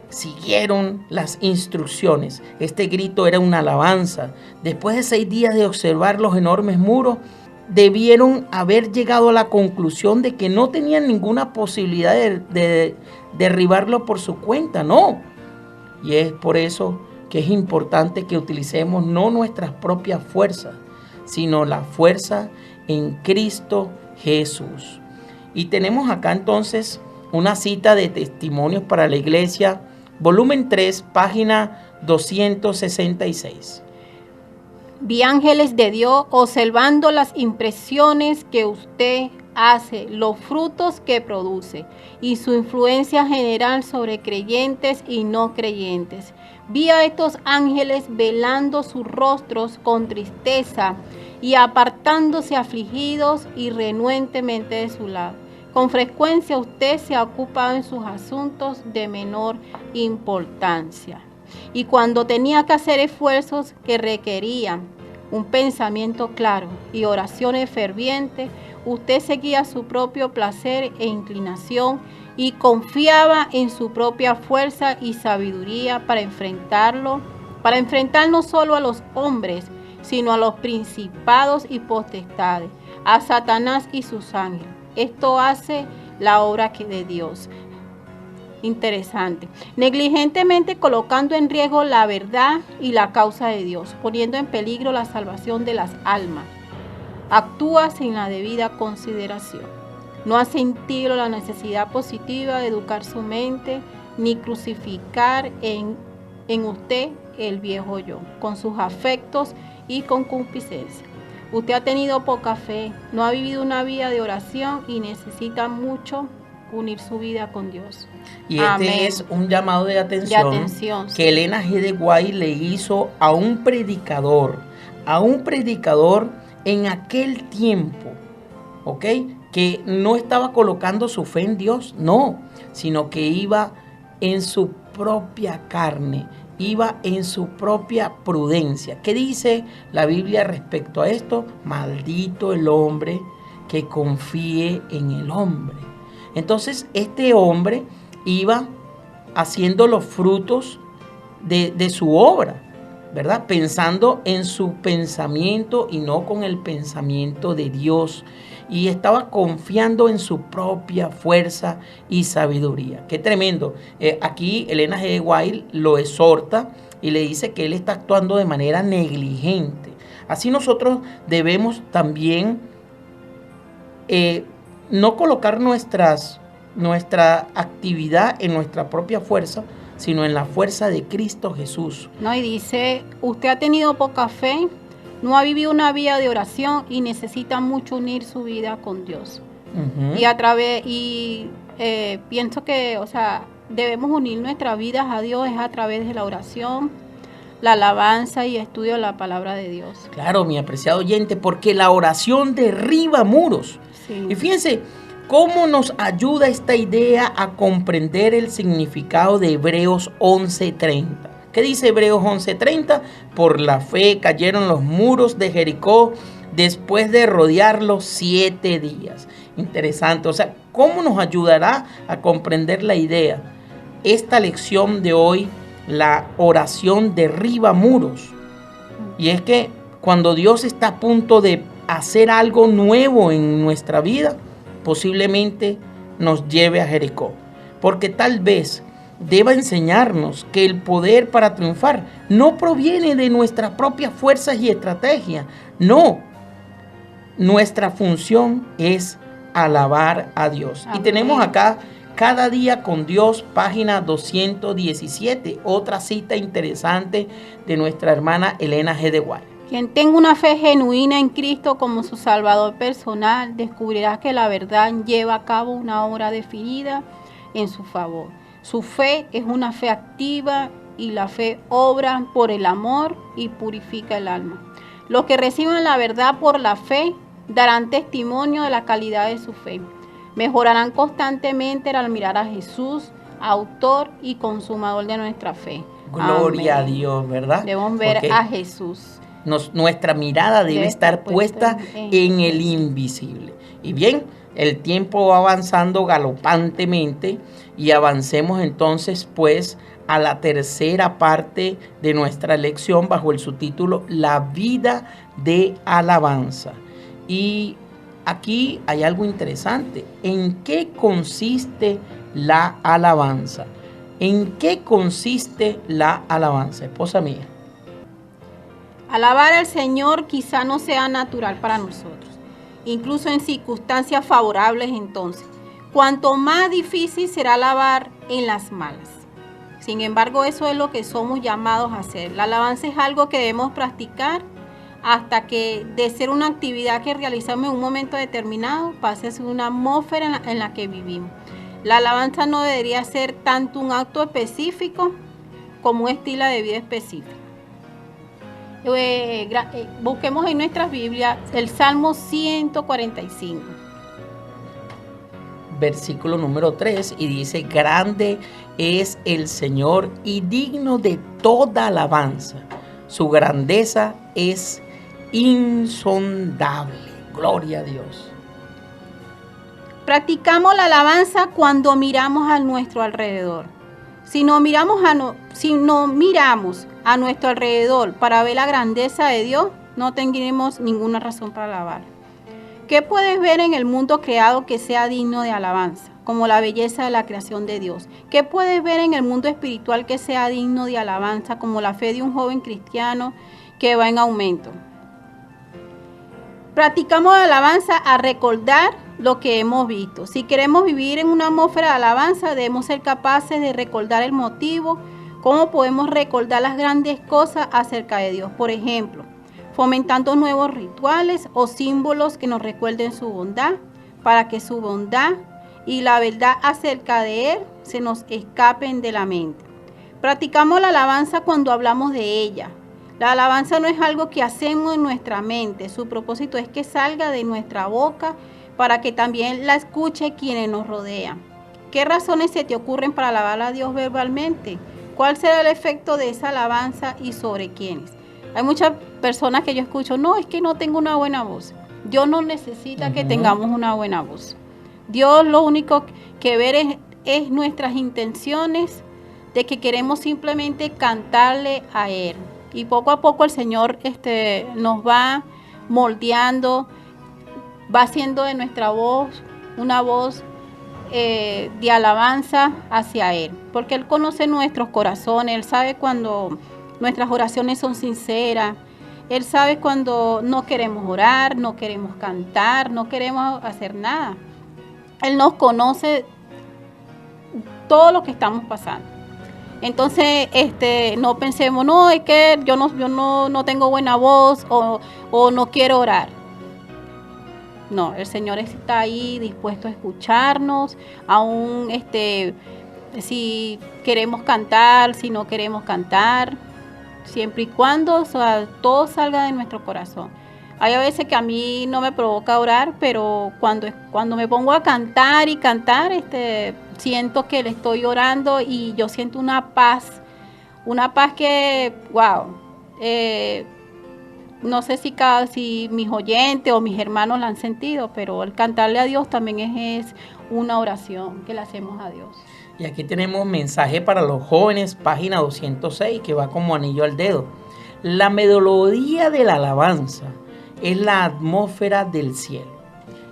siguieron las instrucciones. Este grito era una alabanza. Después de 6 días de observar los enormes muros, debieron haber llegado a la conclusión de que no tenían ninguna posibilidad de derribarlo por su cuenta, no. Y es por eso que es importante que utilicemos no nuestras propias fuerzas, sino la fuerza en Cristo Jesús. Y tenemos acá entonces una cita de Testimonios para la Iglesia, volumen 3, página 266. Vi ángeles de Dios observando las impresiones que usted hace, los frutos que produce y su influencia general sobre creyentes y no creyentes. Vi a estos ángeles velando sus rostros con tristeza y apartándose afligidos y renuentemente de su lado. Con frecuencia usted se ha ocupado en sus asuntos de menor importancia. Y cuando tenía que hacer esfuerzos que requerían un pensamiento claro y oraciones fervientes, usted seguía su propio placer e inclinación y confiaba en su propia fuerza y sabiduría para enfrentar no solo a los hombres, sino a los principados y potestades, a Satanás y sus ángeles. Esto hace la obra de Dios. Interesante. Negligentemente colocando en riesgo la verdad y la causa de Dios, poniendo en peligro la salvación de las almas. Actúa sin la debida consideración. No ha sentido la necesidad positiva de educar su mente, ni crucificar en usted el viejo yo, con sus afectos y concupiscencia. Usted ha tenido poca fe, no ha vivido una vida de oración y necesita mucho unir su vida con Dios. Y este es un llamado de atención que sí. Elena G. de White le hizo a un predicador en aquel tiempo, ¿ok? Que no estaba colocando su fe en Dios, no, sino que iba en su propia carne, iba en su propia prudencia. ¿Qué dice la Biblia respecto a esto? Maldito el hombre que confíe en el hombre. Entonces este hombre iba haciendo los frutos de su obra, ¿verdad? Pensando en su pensamiento y no con el pensamiento de Dios. Y estaba confiando en su propia fuerza y sabiduría. Qué tremendo. Aquí Elena G. White lo exhorta y le dice que él está actuando de manera negligente. Así nosotros debemos también no colocar nuestra actividad en nuestra propia fuerza, sino en la fuerza de Cristo Jesús. No, y dice, usted ha tenido poca fe, no ha vivido una vida de oración y necesita mucho unir su vida con Dios. Y pienso que, debemos unir nuestras vidas a Dios es a través de la oración, la alabanza y estudio de la palabra de Dios. Claro, mi apreciado oyente, porque la oración derriba muros. Sí. Y fíjense cómo nos ayuda esta idea a comprender el significado de Hebreos 11:30. ¿Qué dice Hebreos 11:30? Por la fe cayeron los muros de Jericó después de rodearlos 7 días. Interesante, ¿cómo nos ayudará a comprender la idea? Esta lección de hoy, la oración derriba muros. Y es que cuando Dios está a punto de hacer algo nuevo en nuestra vida, posiblemente nos lleve a Jericó. Porque tal vez deba enseñarnos que el poder para triunfar no proviene de nuestras propias fuerzas y estrategias. No, nuestra función es alabar a Dios. Amén. Y tenemos acá Cada día con Dios, página 217, otra cita interesante de nuestra hermana Elena G. de White. Quien tenga una fe genuina en Cristo como su Salvador personal, descubrirá que la verdad lleva a cabo una obra definida en su favor. Su fe es una fe activa y la fe obra por el amor y purifica el alma. Los que reciban la verdad por la fe darán testimonio de la calidad de su fe. Mejorarán constantemente al mirar a Jesús, autor y consumador de nuestra fe. Gloria Amén. A Dios, ¿verdad? Debemos ver a Jesús. Nuestra mirada debe estar puesta en el invisible. Y bien, el tiempo va avanzando galopantemente y avancemos entonces pues a la tercera parte de nuestra lección bajo el subtítulo La vida de alabanza. Y aquí hay algo interesante. ¿En qué consiste la alabanza? ¿En qué consiste la alabanza, esposa mía? Alabar al Señor quizá no sea natural para nosotros, incluso en circunstancias favorables entonces. Cuanto más difícil será alabar en las malas. Sin embargo, eso es lo que somos llamados a hacer. La alabanza es algo que debemos practicar hasta que de ser una actividad que realizamos en un momento determinado pase a ser una atmósfera en la que vivimos. La alabanza no debería ser tanto un acto específico como un estilo de vida específico. Busquemos en nuestras Biblias el Salmo 145. versículo número 3, y dice: grande es el Señor y digno de toda alabanza. Su grandeza es insondable. Gloria a Dios. Practicamos la alabanza cuando miramos a nuestro alrededor. Si no miramos a nuestro alrededor para ver la grandeza de Dios, no tendremos ninguna razón para alabar. ¿Qué puedes ver en el mundo creado que sea digno de alabanza? Como la belleza de la creación de Dios. ¿Qué puedes ver en el mundo espiritual que sea digno de alabanza? Como la fe de un joven cristiano que va en aumento. Practicamos la alabanza a recordar lo que hemos visto. Si queremos vivir en una atmósfera de alabanza, debemos ser capaces de recordar el motivo, cómo podemos recordar las grandes cosas acerca de Dios. Por ejemplo, fomentando nuevos rituales o símbolos que nos recuerden su bondad, para que su bondad y la verdad acerca de Él se nos escapen de la mente. Practicamos la alabanza cuando hablamos de ella. La alabanza no es algo que hacemos en nuestra mente, su propósito es que salga de nuestra boca para que también la escuche quienes nos rodean. ¿Qué razones se te ocurren para alabar a Dios verbalmente? ¿Cuál será el efecto de esa alabanza y sobre quiénes? Hay muchas personas que yo escucho: no, es que no tengo una buena voz. Dios no necesita que tengamos una buena voz. Dios lo único que ver es nuestras intenciones de que queremos simplemente cantarle a Él. Y poco a poco el Señor nos va moldeando, va haciendo de nuestra voz una voz de alabanza hacia Él. Porque Él conoce nuestros corazones, Él sabe cuando nuestras oraciones son sinceras, Él sabe cuando no queremos orar, no queremos cantar, no queremos hacer nada. Él nos conoce todo lo que estamos pasando. Entonces, no pensemos: no, es que yo no tengo buena voz o no quiero orar. No, el Señor está ahí dispuesto a escucharnos, aún si queremos cantar, si no queremos cantar, siempre y cuando todo salga de nuestro corazón. Hay a veces que a mí no me provoca orar, pero cuando me pongo a cantar y cantar, siento que le estoy orando y yo siento una paz que, wow, no sé si mis oyentes o mis hermanos la han sentido, pero el cantarle a Dios también es una oración que le hacemos a Dios. Y aquí tenemos mensaje para los jóvenes, página 206, que va como anillo al dedo. La melodía de la alabanza es la atmósfera del cielo.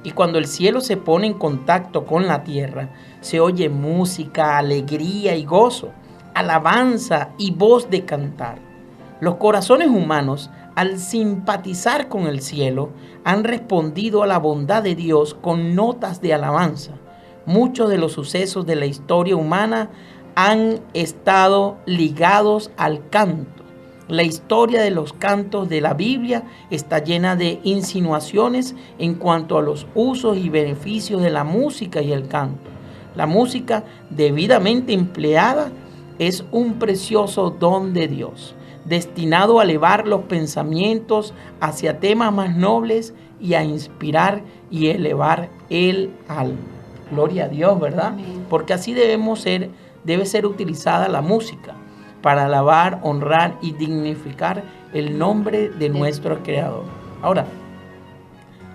Y cuando el cielo se pone en contacto con la tierra, se oye música, alegría y gozo, alabanza y voz de cantar. Los corazones humanos, al simpatizar con el cielo, han respondido a la bondad de Dios con notas de alabanza. Muchos de los sucesos de la historia humana han estado ligados al canto. La historia de los cantos de la Biblia está llena de insinuaciones en cuanto a los usos y beneficios de la música y el canto. La música debidamente empleada es un precioso don de Dios, destinado a elevar los pensamientos hacia temas más nobles y a inspirar y elevar el alma. Gloria a Dios, ¿verdad? Amén. Porque así debe ser utilizada la música, para alabar, honrar y dignificar el nombre de nuestro Creador. Ahora,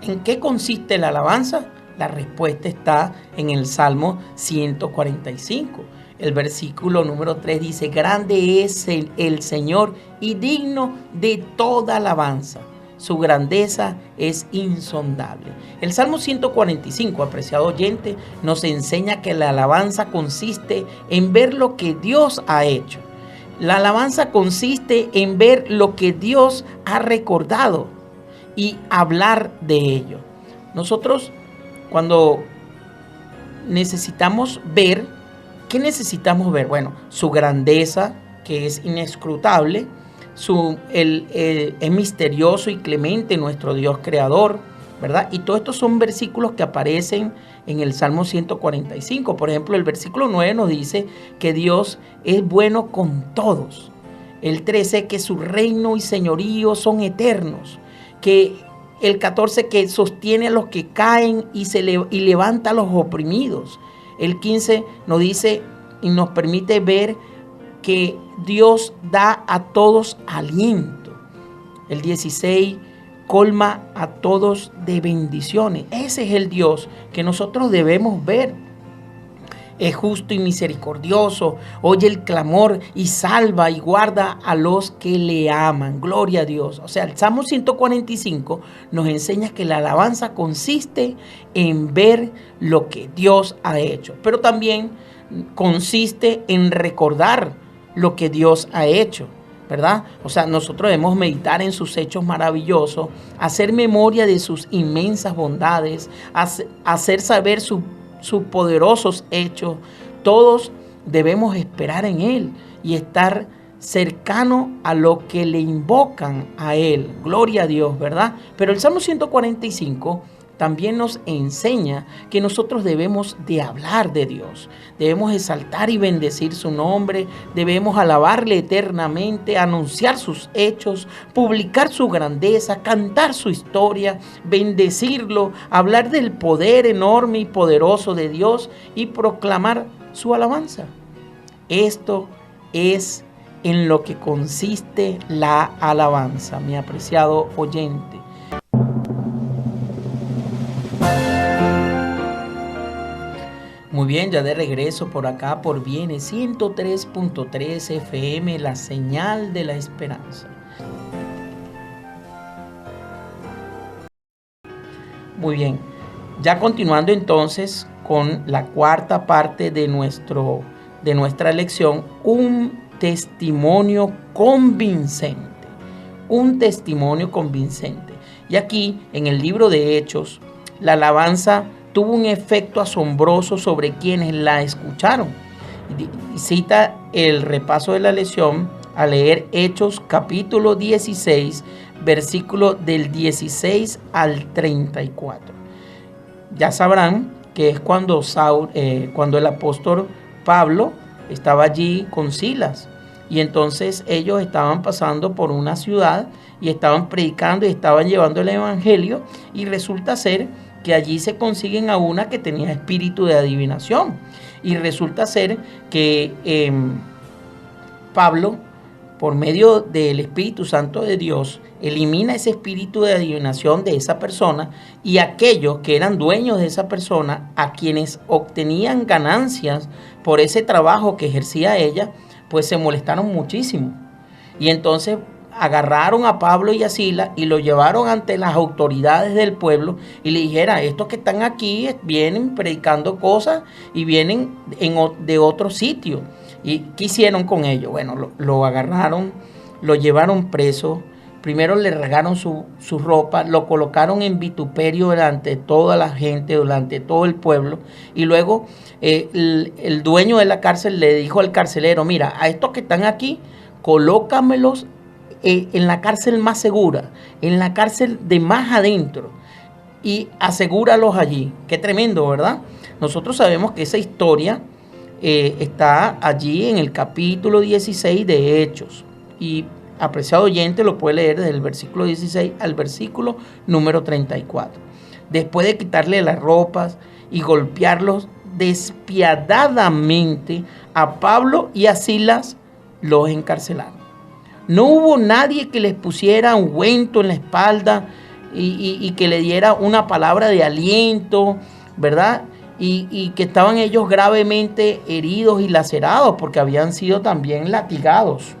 ¿en qué consiste la alabanza? La respuesta está en el Salmo 145. El versículo número 3 dice: grande es el Señor y digno de toda alabanza. Su grandeza es insondable. El Salmo 145, apreciado oyente, nos enseña que la alabanza consiste en ver lo que Dios ha hecho. La alabanza consiste en ver lo que Dios ha recordado y hablar de ello. Nosotros, cuando necesitamos ver, ¿qué necesitamos ver? Bueno, su grandeza, que es inescrutable, es misterioso y clemente nuestro Dios creador, ¿verdad? Y todos estos son versículos que aparecen en el Salmo 145. Por ejemplo, el versículo 9 nos dice que Dios es bueno con todos. El 13, que su reino y señorío son eternos, que el 14, que sostiene a los que caen y levanta a los oprimidos. El 15 nos dice y nos permite ver que Dios da a todos aliento. El 16 colma a todos de bendiciones. Ese es el Dios que nosotros debemos ver. Es justo y misericordioso, oye el clamor y salva y guarda a los que le aman. Gloria a Dios. O sea, el Salmo 145 nos enseña que la alabanza consiste en ver lo que Dios ha hecho, pero también consiste en recordar lo que Dios ha hecho, ¿verdad? O sea, nosotros debemos meditar en sus hechos maravillosos, hacer memoria de sus inmensas bondades, hacer saber sus poderosos hechos. Todos debemos esperar en Él y estar cercano a lo que le invocan a Él. Gloria a Dios, ¿verdad? Pero el Salmo 145 también nos enseña que nosotros debemos de hablar de Dios, debemos exaltar y bendecir su nombre, debemos alabarle eternamente, anunciar sus hechos, publicar su grandeza, cantar su historia, bendecirlo, hablar del poder enorme y poderoso de Dios y proclamar su alabanza. Esto es en lo que consiste la alabanza, mi apreciado oyente. Muy bien, ya de regreso por acá por Viene 103.3 FM, la señal de la esperanza. Muy bien, ya continuando entonces con la cuarta parte de nuestra lección, un testimonio convincente. Un testimonio convincente. Y aquí, en el libro de Hechos, la alabanza tuvo un efecto asombroso sobre quienes la escucharon. Cita el repaso de la lección a leer Hechos capítulo 16, versículo del 16 al 34. Ya sabrán que es cuando el apóstol Pablo estaba allí con Silas, y entonces ellos estaban pasando por una ciudad y estaban predicando y estaban llevando el evangelio, y resulta ser que allí se consiguen a una que tenía espíritu de adivinación, y resulta ser que Pablo, por medio del Espíritu Santo de Dios, elimina ese espíritu de adivinación de esa persona, y aquellos que eran dueños de esa persona, a quienes obtenían ganancias por ese trabajo que ejercía ella, pues se molestaron muchísimo. Y entonces agarraron a Pablo y a Silas y lo llevaron ante las autoridades del pueblo y le dijeron: estos que están aquí vienen predicando cosas y vienen de otro sitio. ¿Y qué hicieron con ellos? Bueno, lo agarraron, lo llevaron preso. Primero le rasgaron su ropa, lo colocaron en vituperio delante de toda la gente, delante de todo el pueblo. Y luego el dueño de la cárcel le dijo al carcelero: mira, a estos que están aquí, colócamelos en la cárcel más segura, en la cárcel de más adentro, y asegúralos allí. Qué tremendo, ¿verdad? Nosotros sabemos que esa historia está allí en el capítulo 16 de Hechos, y apreciado oyente lo puede leer desde el versículo 16 al versículo número 34. Después de quitarle las ropas y golpearlos despiadadamente, a Pablo y a Silas los encarcelaron. No hubo nadie que les pusiera ungüento en la espalda y que le diera una palabra de aliento, ¿verdad? Y que estaban ellos gravemente heridos y lacerados porque habían sido también latigados,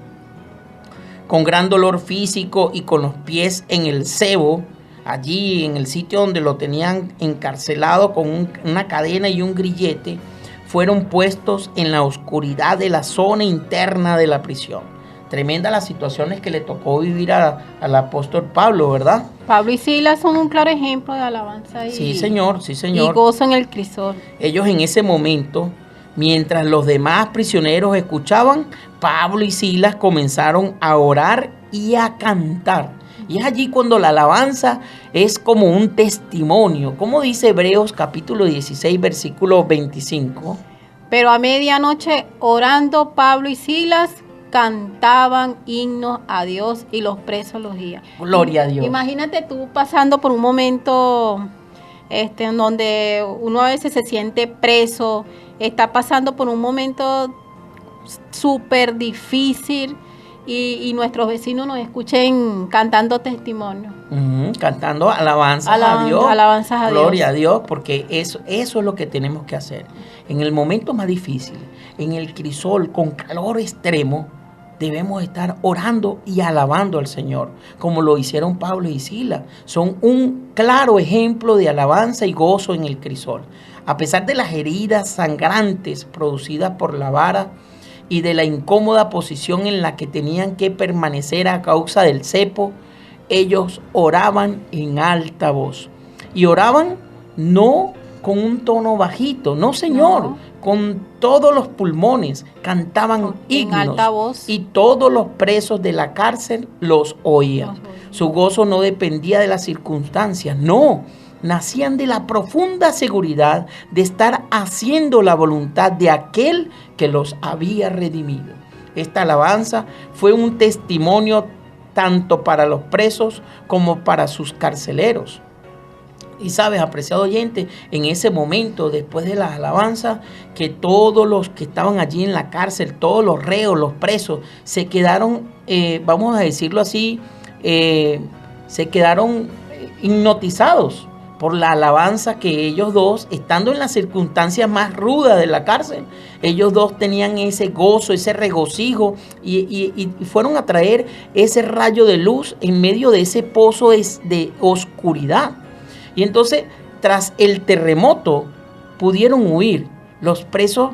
con gran dolor físico y con los pies en el cebo, allí en el sitio donde lo tenían encarcelado con una cadena y un grillete. Fueron puestos en la oscuridad de la zona interna de la prisión. Tremenda las situaciones que le tocó vivir al apóstol Pablo, ¿verdad? Pablo y Silas son un claro ejemplo de alabanza sí, señor. Y gozo en el Crisol. Ellos en ese momento, mientras los demás prisioneros escuchaban, Pablo y Silas comenzaron a orar y a cantar. Y es allí cuando la alabanza es como un testimonio. Como dice Hebreos capítulo 16, versículo 25. Pero a medianoche, orando Pablo y Silas cantaban himnos a Dios y los presos los guían. Gloria a Dios. Imagínate tú pasando por un momento en donde uno a veces se siente preso, está pasando por un momento súper difícil y nuestros vecinos nos escuchen cantando testimonio. Cantando alabanzas a Dios. Alabanzas a Dios. Gloria a Dios, porque eso es lo que tenemos que hacer. En el momento más difícil, en el crisol, con calor extremo, debemos estar orando y alabando al Señor, como lo hicieron Pablo y Silas. Son un claro ejemplo de alabanza y gozo en el crisol. A pesar de las heridas sangrantes producidas por la vara y de la incómoda posición en la que tenían que permanecer a causa del cepo, ellos oraban en alta voz. Y oraban no con un tono bajito, no, Señor, no. Con todos los pulmones, cantaban himnos, en alta voz. Y todos los presos de la cárcel los oían. Su gozo no dependía de las circunstancias, no, nacían de la profunda seguridad de estar haciendo la voluntad de aquel que los había redimido. Esta alabanza fue un testimonio tanto para los presos como para sus carceleros. Y sabes, apreciado oyente, en ese momento, después de las alabanzas, que todos los que estaban allí en la cárcel, todos los reos, los presos, se quedaron, vamos a decirlo así, se quedaron hipnotizados por la alabanza que ellos dos, estando en las circunstancias más rudas de la cárcel, ellos dos tenían ese gozo, ese regocijo y fueron a traer ese rayo de luz en medio de ese pozo de oscuridad. Y entonces, tras el terremoto, pudieron huir. Los presos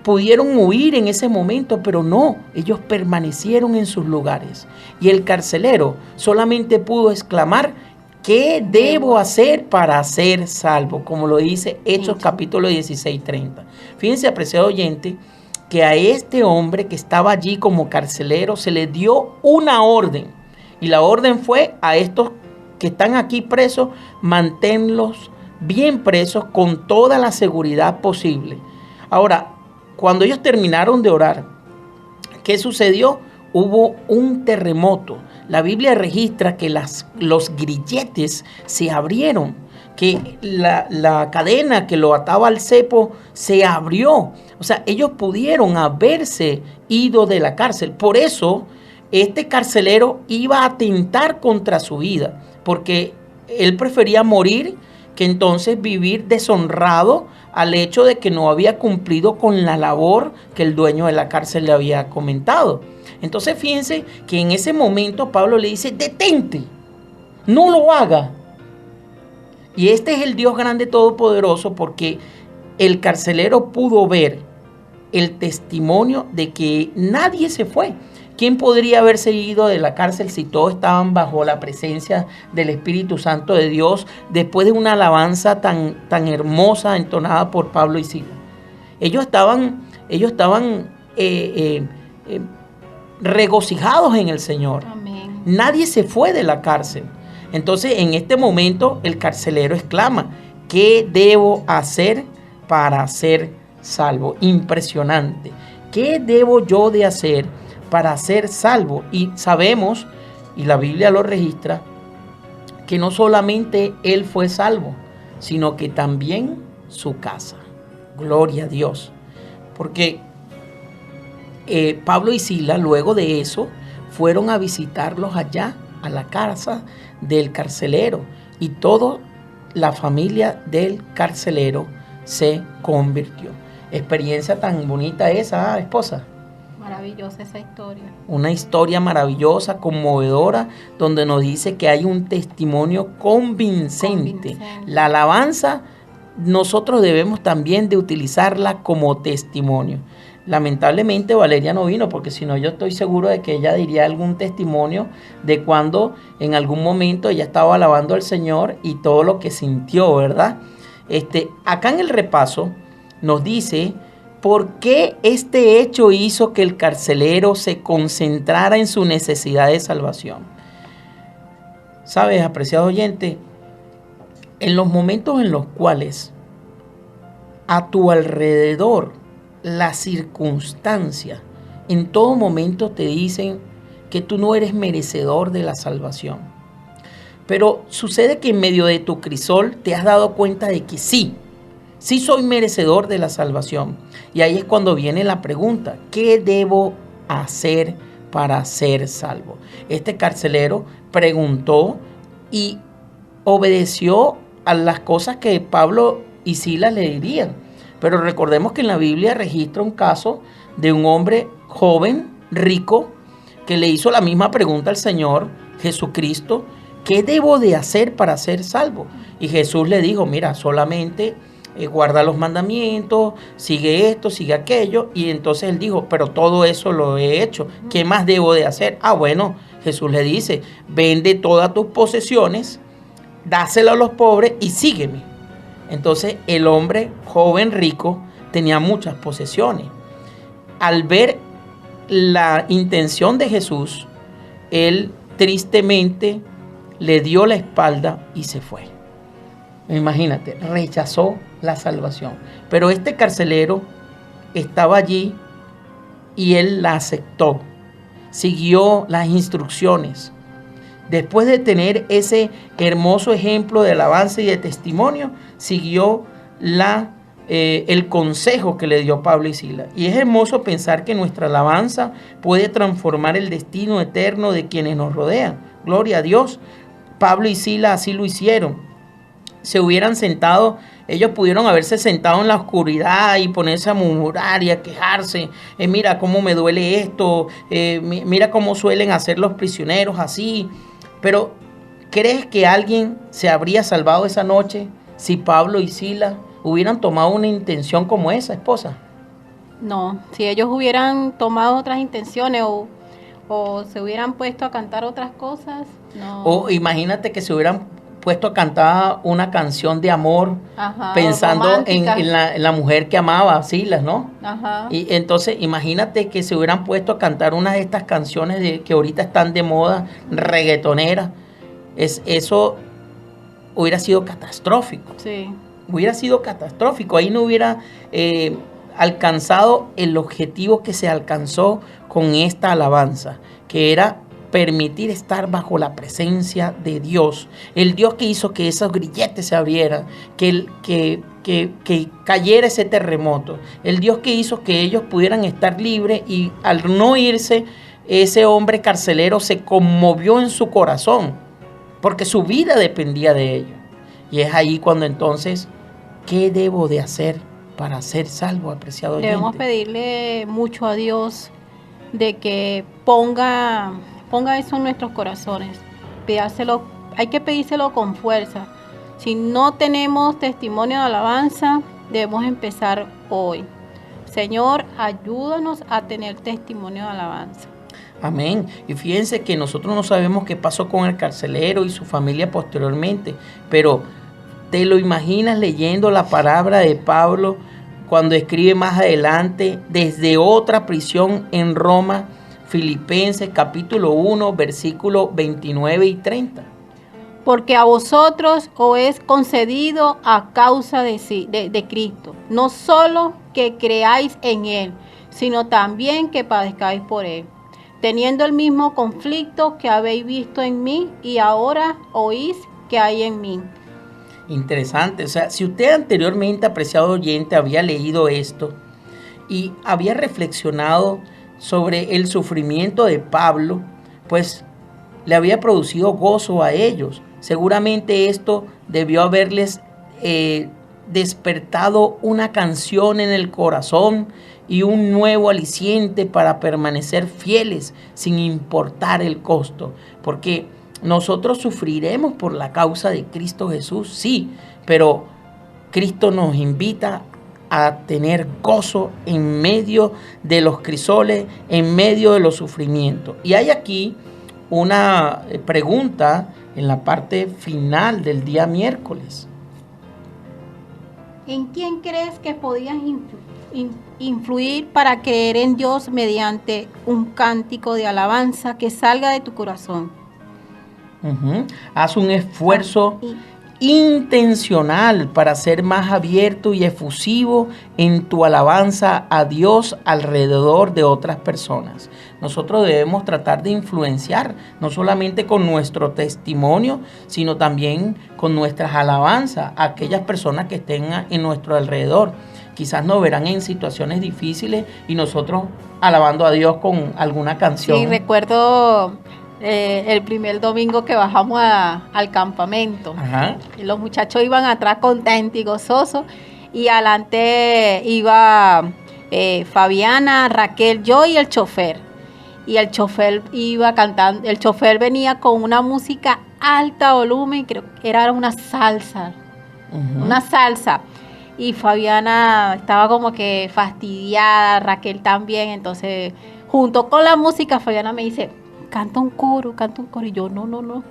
pudieron huir en ese momento, pero no, ellos permanecieron en sus lugares. Y el carcelero solamente pudo exclamar: ¿qué debo hacer para ser salvo? Como lo dice Hechos capítulo 16:30. Fíjense, apreciado oyente, que a este hombre que estaba allí como carcelero se le dio una orden. Y la orden fue: a estos que están aquí presos, manténlos bien presos con toda la seguridad posible. Ahora, cuando ellos terminaron de orar, ¿qué sucedió? Hubo un terremoto. La Biblia registra que los grilletes se abrieron, que la cadena que lo ataba al cepo se abrió. O sea, ellos pudieron haberse ido de la cárcel. Por eso, este carcelero iba a atentar contra su vida, porque él prefería morir que entonces vivir deshonrado al hecho de que no había cumplido con la labor que el dueño de la cárcel le había comentado. Entonces fíjense que en ese momento Pablo le dice: detente, no lo haga. Y este es el Dios grande todopoderoso, porque el carcelero pudo ver el testimonio de que nadie se fue. ¿Quién podría haberse ido de la cárcel si todos estaban bajo la presencia del Espíritu Santo de Dios después de una alabanza tan hermosa entonada por Pablo y Silas? Ellos estaban regocijados en el Señor. Amén. Nadie se fue de la cárcel. Entonces, en este momento, el carcelero exclama: ¿qué debo hacer para ser salvo? Impresionante. ¿Qué debo yo de hacer para ser salvo? Y sabemos, y la Biblia lo registra, que no solamente él fue salvo, sino que también su casa. Gloria a Dios. Porque Pablo y Silas, luego de eso, fueron a visitarlos allá, a la casa del carcelero, y toda la familia del carcelero se convirtió. Experiencia tan bonita esa, esposa. Maravillosa esa historia. Una historia maravillosa, conmovedora, donde nos dice que hay un testimonio convincente. La alabanza, nosotros debemos también de utilizarla como testimonio. Lamentablemente Valeria no vino, porque si no yo estoy seguro de que ella diría algún testimonio de cuando en algún momento ella estaba alabando al Señor y todo lo que sintió, ¿verdad? Acá en el repaso nos dice: ¿por qué este hecho hizo que el carcelero se concentrara en su necesidad de salvación? ¿Sabes, apreciado oyente? En los momentos en los cuales a tu alrededor la circunstancia en todo momento te dicen que tú no eres merecedor de la salvación. Pero sucede que en medio de tu crisol te has dado cuenta de que sí soy merecedor de la salvación. Y ahí es cuando viene la pregunta, ¿qué debo hacer para ser salvo? Este carcelero preguntó y obedeció a las cosas que Pablo y Silas le dirían. Pero recordemos que en la Biblia registra un caso de un hombre joven, rico, que le hizo la misma pregunta al Señor Jesucristo, ¿qué debo de hacer para ser salvo? Y Jesús le dijo, mira, solamente guarda los mandamientos, sigue esto, sigue aquello. Y entonces él dijo, pero todo eso lo he hecho, ¿qué más debo de hacer? Bueno, Jesús le dice, vende todas tus posesiones, dáselo a los pobres y sígueme. Entonces el hombre joven rico tenía muchas posesiones. Al ver la intención de Jesús, él tristemente le dio la espalda y se fue. Imagínate, rechazó la salvación. Pero este carcelero estaba allí y él la aceptó. Siguió las instrucciones. Después de tener ese hermoso ejemplo de alabanza y de testimonio, siguió el consejo que le dio Pablo y Silas. Y es hermoso pensar que nuestra alabanza puede transformar el destino eterno de quienes nos rodean. Gloria a Dios. Pablo y Silas así lo hicieron. Se hubieran sentado, ellos pudieron haberse sentado en la oscuridad y ponerse a murmurar y a quejarse. Mira cómo me duele esto, mira cómo suelen hacer los prisioneros así. Pero, ¿crees que alguien se habría salvado esa noche si Pablo y Silas hubieran tomado una intención como esa, esposa? No, si ellos hubieran tomado otras intenciones o se hubieran puesto a cantar otras cosas, no. O imagínate que se hubieran puesto a cantar una canción de amor, pensando en la mujer que amaba, Silas, ¿no? Ajá. Y entonces imagínate que se hubieran puesto a cantar una de estas canciones que ahorita están de moda, reggaetoneras. Eso hubiera sido catastrófico. Sí. Hubiera sido catastrófico. Ahí no hubiera alcanzado el objetivo que se alcanzó con esta alabanza, que era permitir estar bajo la presencia de Dios, el Dios que hizo que esos grilletes se abrieran, que cayera ese terremoto, el Dios que hizo que ellos pudieran estar libres, y al no irse, ese hombre carcelero se conmovió en su corazón, porque su vida dependía de ello. Y es ahí cuando entonces, ¿qué debo de hacer para ser salvo, apreciado oyente? Debemos pedirle mucho a Dios de que ponga eso en nuestros corazones. Hay que pedírselo con fuerza. Si no tenemos testimonio de alabanza, debemos empezar hoy. Señor, ayúdanos a tener testimonio de alabanza. Amén. Y fíjense que nosotros no sabemos qué pasó con el carcelero y su familia posteriormente, pero ¿te lo imaginas leyendo la palabra de Pablo cuando escribe más adelante desde otra prisión en Roma? Filipenses capítulo 1, versículos 29 y 30. Porque a vosotros os es concedido a causa de Cristo, no solo que creáis en Él, sino también que padezcáis por Él, teniendo el mismo conflicto que habéis visto en mí y ahora oís que hay en mí. Interesante. O sea, si usted anteriormente, apreciado oyente, había leído esto y había reflexionado sobre el sufrimiento de Pablo, pues le había producido gozo a ellos. Seguramente esto debió haberles despertado una canción en el corazón y un nuevo aliciente para permanecer fieles sin importar el costo. Porque nosotros sufriremos por la causa de Cristo Jesús, sí, pero Cristo nos invita a tener gozo en medio de los crisoles, en medio de los sufrimientos. Y hay aquí una pregunta en la parte final del día miércoles. ¿En quién crees que podías influir para creer en Dios mediante un cántico de alabanza que salga de tu corazón? Haz un esfuerzo intencional para ser más abierto y efusivo en tu alabanza a Dios alrededor de otras personas. Nosotros debemos tratar de influenciar, no solamente con nuestro testimonio, sino también con nuestras alabanzas a aquellas personas que estén en nuestro alrededor. Quizás nos verán en situaciones difíciles y nosotros alabando a Dios con alguna canción. Sí, recuerdo el primer domingo que bajamos al campamento. Ajá. Y los muchachos iban atrás contentos y gozosos, y adelante iba Fabiana, Raquel, yo y el chofer. Y el chofer iba cantando, el chofer venía con una música alta volumen, creo que era una salsa, una salsa. Y Fabiana estaba como que fastidiada, Raquel también, entonces junto con la música Fabiana me dice, canta un coro, y yo no.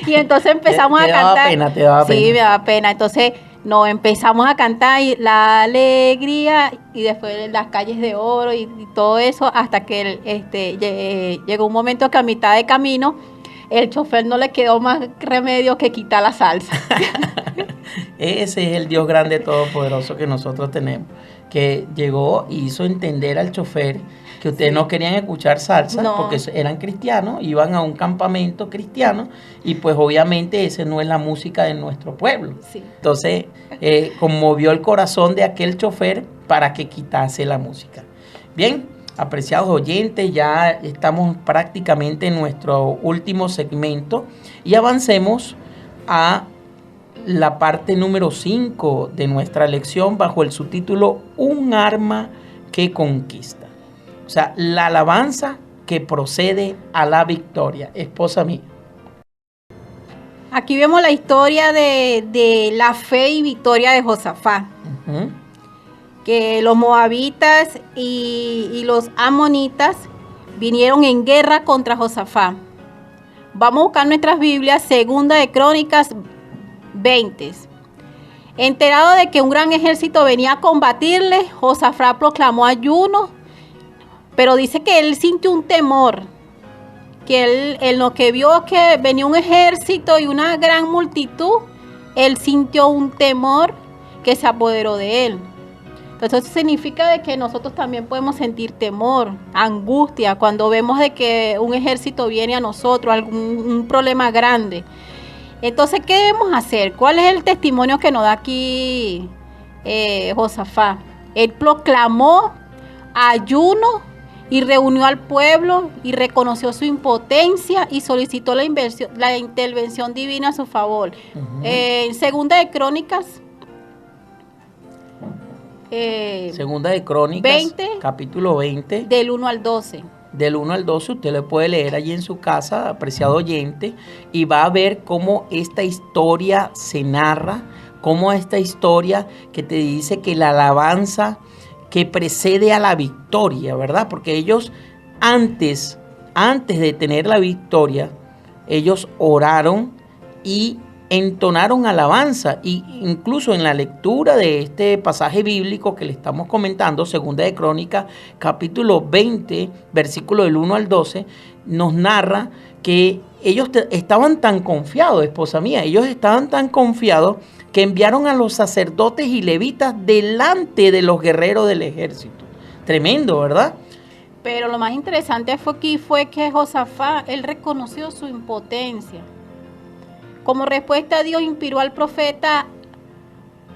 Y entonces empezamos a cantar. Te daba pena. Sí, me daba pena. Entonces nos empezamos a cantar y la alegría, y después las calles de oro y todo eso, hasta que llegó un momento que a mitad de camino el chofer no le quedó más remedio que quitar la salsa. Ese es el Dios grande todopoderoso que nosotros tenemos, que llegó y hizo entender al chofer que ustedes no querían escuchar salsa, No. porque eran cristianos, iban a un campamento cristiano y pues obviamente esa no es la música de nuestro pueblo. Sí. Entonces conmovió el corazón de aquel chofer para que quitase la música. Bien, apreciados oyentes, ya estamos prácticamente en nuestro último segmento y avancemos a la parte número 5 de nuestra lección bajo el subtítulo Un arma que conquista. O sea, la alabanza que procede a la victoria. Esposa mía. Aquí vemos la historia de la fe y victoria de Josafat. Uh-huh. Que los moabitas y los amonitas vinieron en guerra contra Josafat. Vamos a buscar nuestras Biblias, Segunda de Crónicas 20. Enterado de que un gran ejército venía a combatirle, Josafat proclamó ayuno, pero dice que él sintió un temor, que él lo que vio que venía un ejército y una gran multitud, él sintió un temor que se apoderó de él. Entonces eso significa de que nosotros también podemos sentir temor, angustia, cuando vemos de que un ejército viene a nosotros, un problema grande. Entonces, ¿qué debemos hacer? ¿Cuál es el testimonio que nos da aquí Josafat? Él proclamó ayuno y reunió al pueblo y reconoció su impotencia y solicitó la intervención divina a su favor. Uh-huh. En Segunda de Crónicas, Segunda de Crónicas, 20, capítulo 20. del 1 al 12. Del 1 al 12 usted le puede leer allí en su casa, apreciado oyente, y va a ver cómo esta historia se narra, cómo esta historia que te dice que la alabanza que precede a la victoria, ¿verdad? Porque ellos antes de tener la victoria, ellos oraron y entonaron alabanza, y incluso en la lectura de este pasaje bíblico que le estamos comentando, Segunda de Crónicas, capítulo 20, versículo del 1 al 12, nos narra que ellos estaban tan confiados, esposa mía, ellos estaban tan confiados que enviaron a los sacerdotes y levitas delante de los guerreros del ejército. Tremendo, ¿verdad? Pero lo más interesante fue que Josafat, él reconoció su impotencia. Como respuesta, Dios inspiró al profeta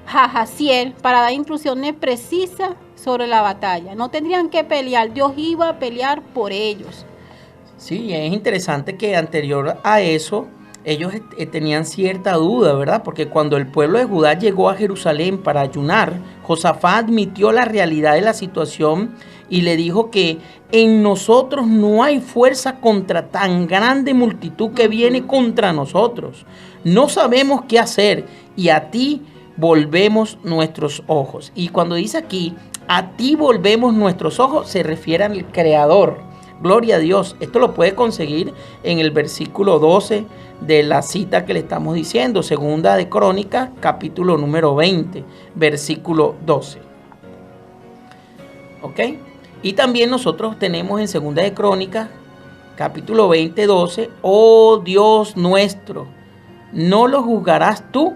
Jahaziel para dar instrucciones precisas sobre la batalla. No tendrían que pelear, Dios iba a pelear por ellos. Sí, es interesante que anterior a eso, ellos tenían cierta duda, ¿verdad? Porque cuando el pueblo de Judá llegó a Jerusalén para ayunar, Josafat admitió la realidad de la situación y le dijo que en nosotros no hay fuerza contra tan grande multitud que viene contra nosotros. No sabemos qué hacer y a ti volvemos nuestros ojos. Y cuando dice aquí, a ti volvemos nuestros ojos, se refiere al Creador. Gloria a Dios. Esto lo puede conseguir en el versículo 12 de la cita que le estamos diciendo. Segunda de Crónicas, capítulo número 20, versículo 12. ¿Ok? Y también nosotros tenemos en Segunda de Crónicas, capítulo 20, 12, oh Dios nuestro, no lo juzgarás tú,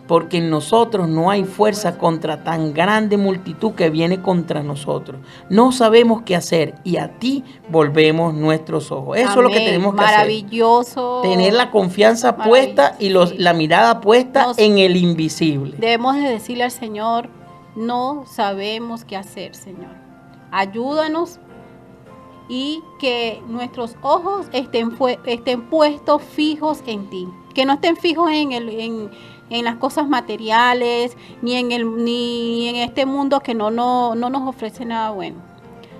porque en nosotros no hay fuerza contra tan grande multitud que viene contra nosotros. No sabemos qué hacer y a ti volvemos nuestros ojos. Eso es lo que tenemos que Maravilloso. hacer. Tener la confianza puesta y la mirada puesta en el invisible. Debemos de decirle al Señor, no sabemos qué hacer, Señor. Ayúdanos y que nuestros ojos estén puestos fijos en ti. Que no estén fijos en las cosas materiales, ni en este mundo que no nos ofrece nada bueno.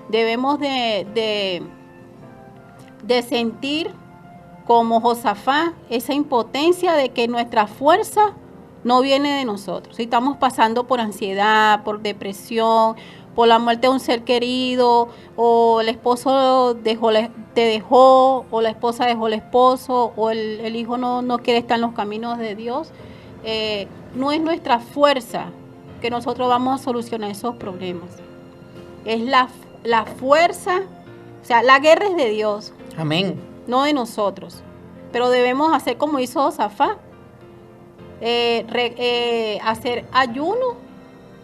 Debemos de sentir como Josafat esa impotencia de que nuestra fuerza no viene de nosotros. Si estamos pasando por ansiedad, por depresión, por la muerte de un ser querido, o el esposo te dejó, o la esposa dejó al esposo, o el hijo no quiere estar en los caminos de Dios, no es nuestra fuerza que nosotros vamos a solucionar esos problemas. Es la fuerza, o sea, la guerra es de Dios. Amén. No de nosotros. Pero debemos hacer como hizo Josafat, hacer ayuno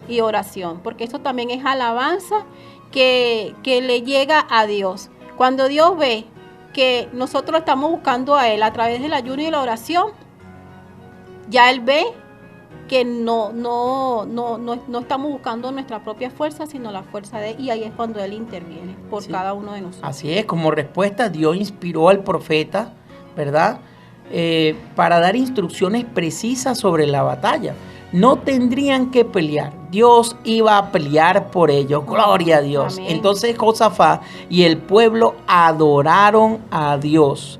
y oración, porque eso también es alabanza que le llega a Dios. Cuando Dios ve que nosotros estamos buscando a Él a través del ayuno y la oración, ya Él ve que no estamos buscando nuestra propia fuerza, sino la fuerza de Él, y ahí es cuando Él interviene por cada uno de nosotros. Así es, como respuesta Dios inspiró al profeta, ¿verdad? Para dar instrucciones precisas sobre la batalla. No tendrían que pelear, Dios iba a pelear por ellos, gloria a Dios. Amén. Entonces Josafat y el pueblo adoraron a Dios.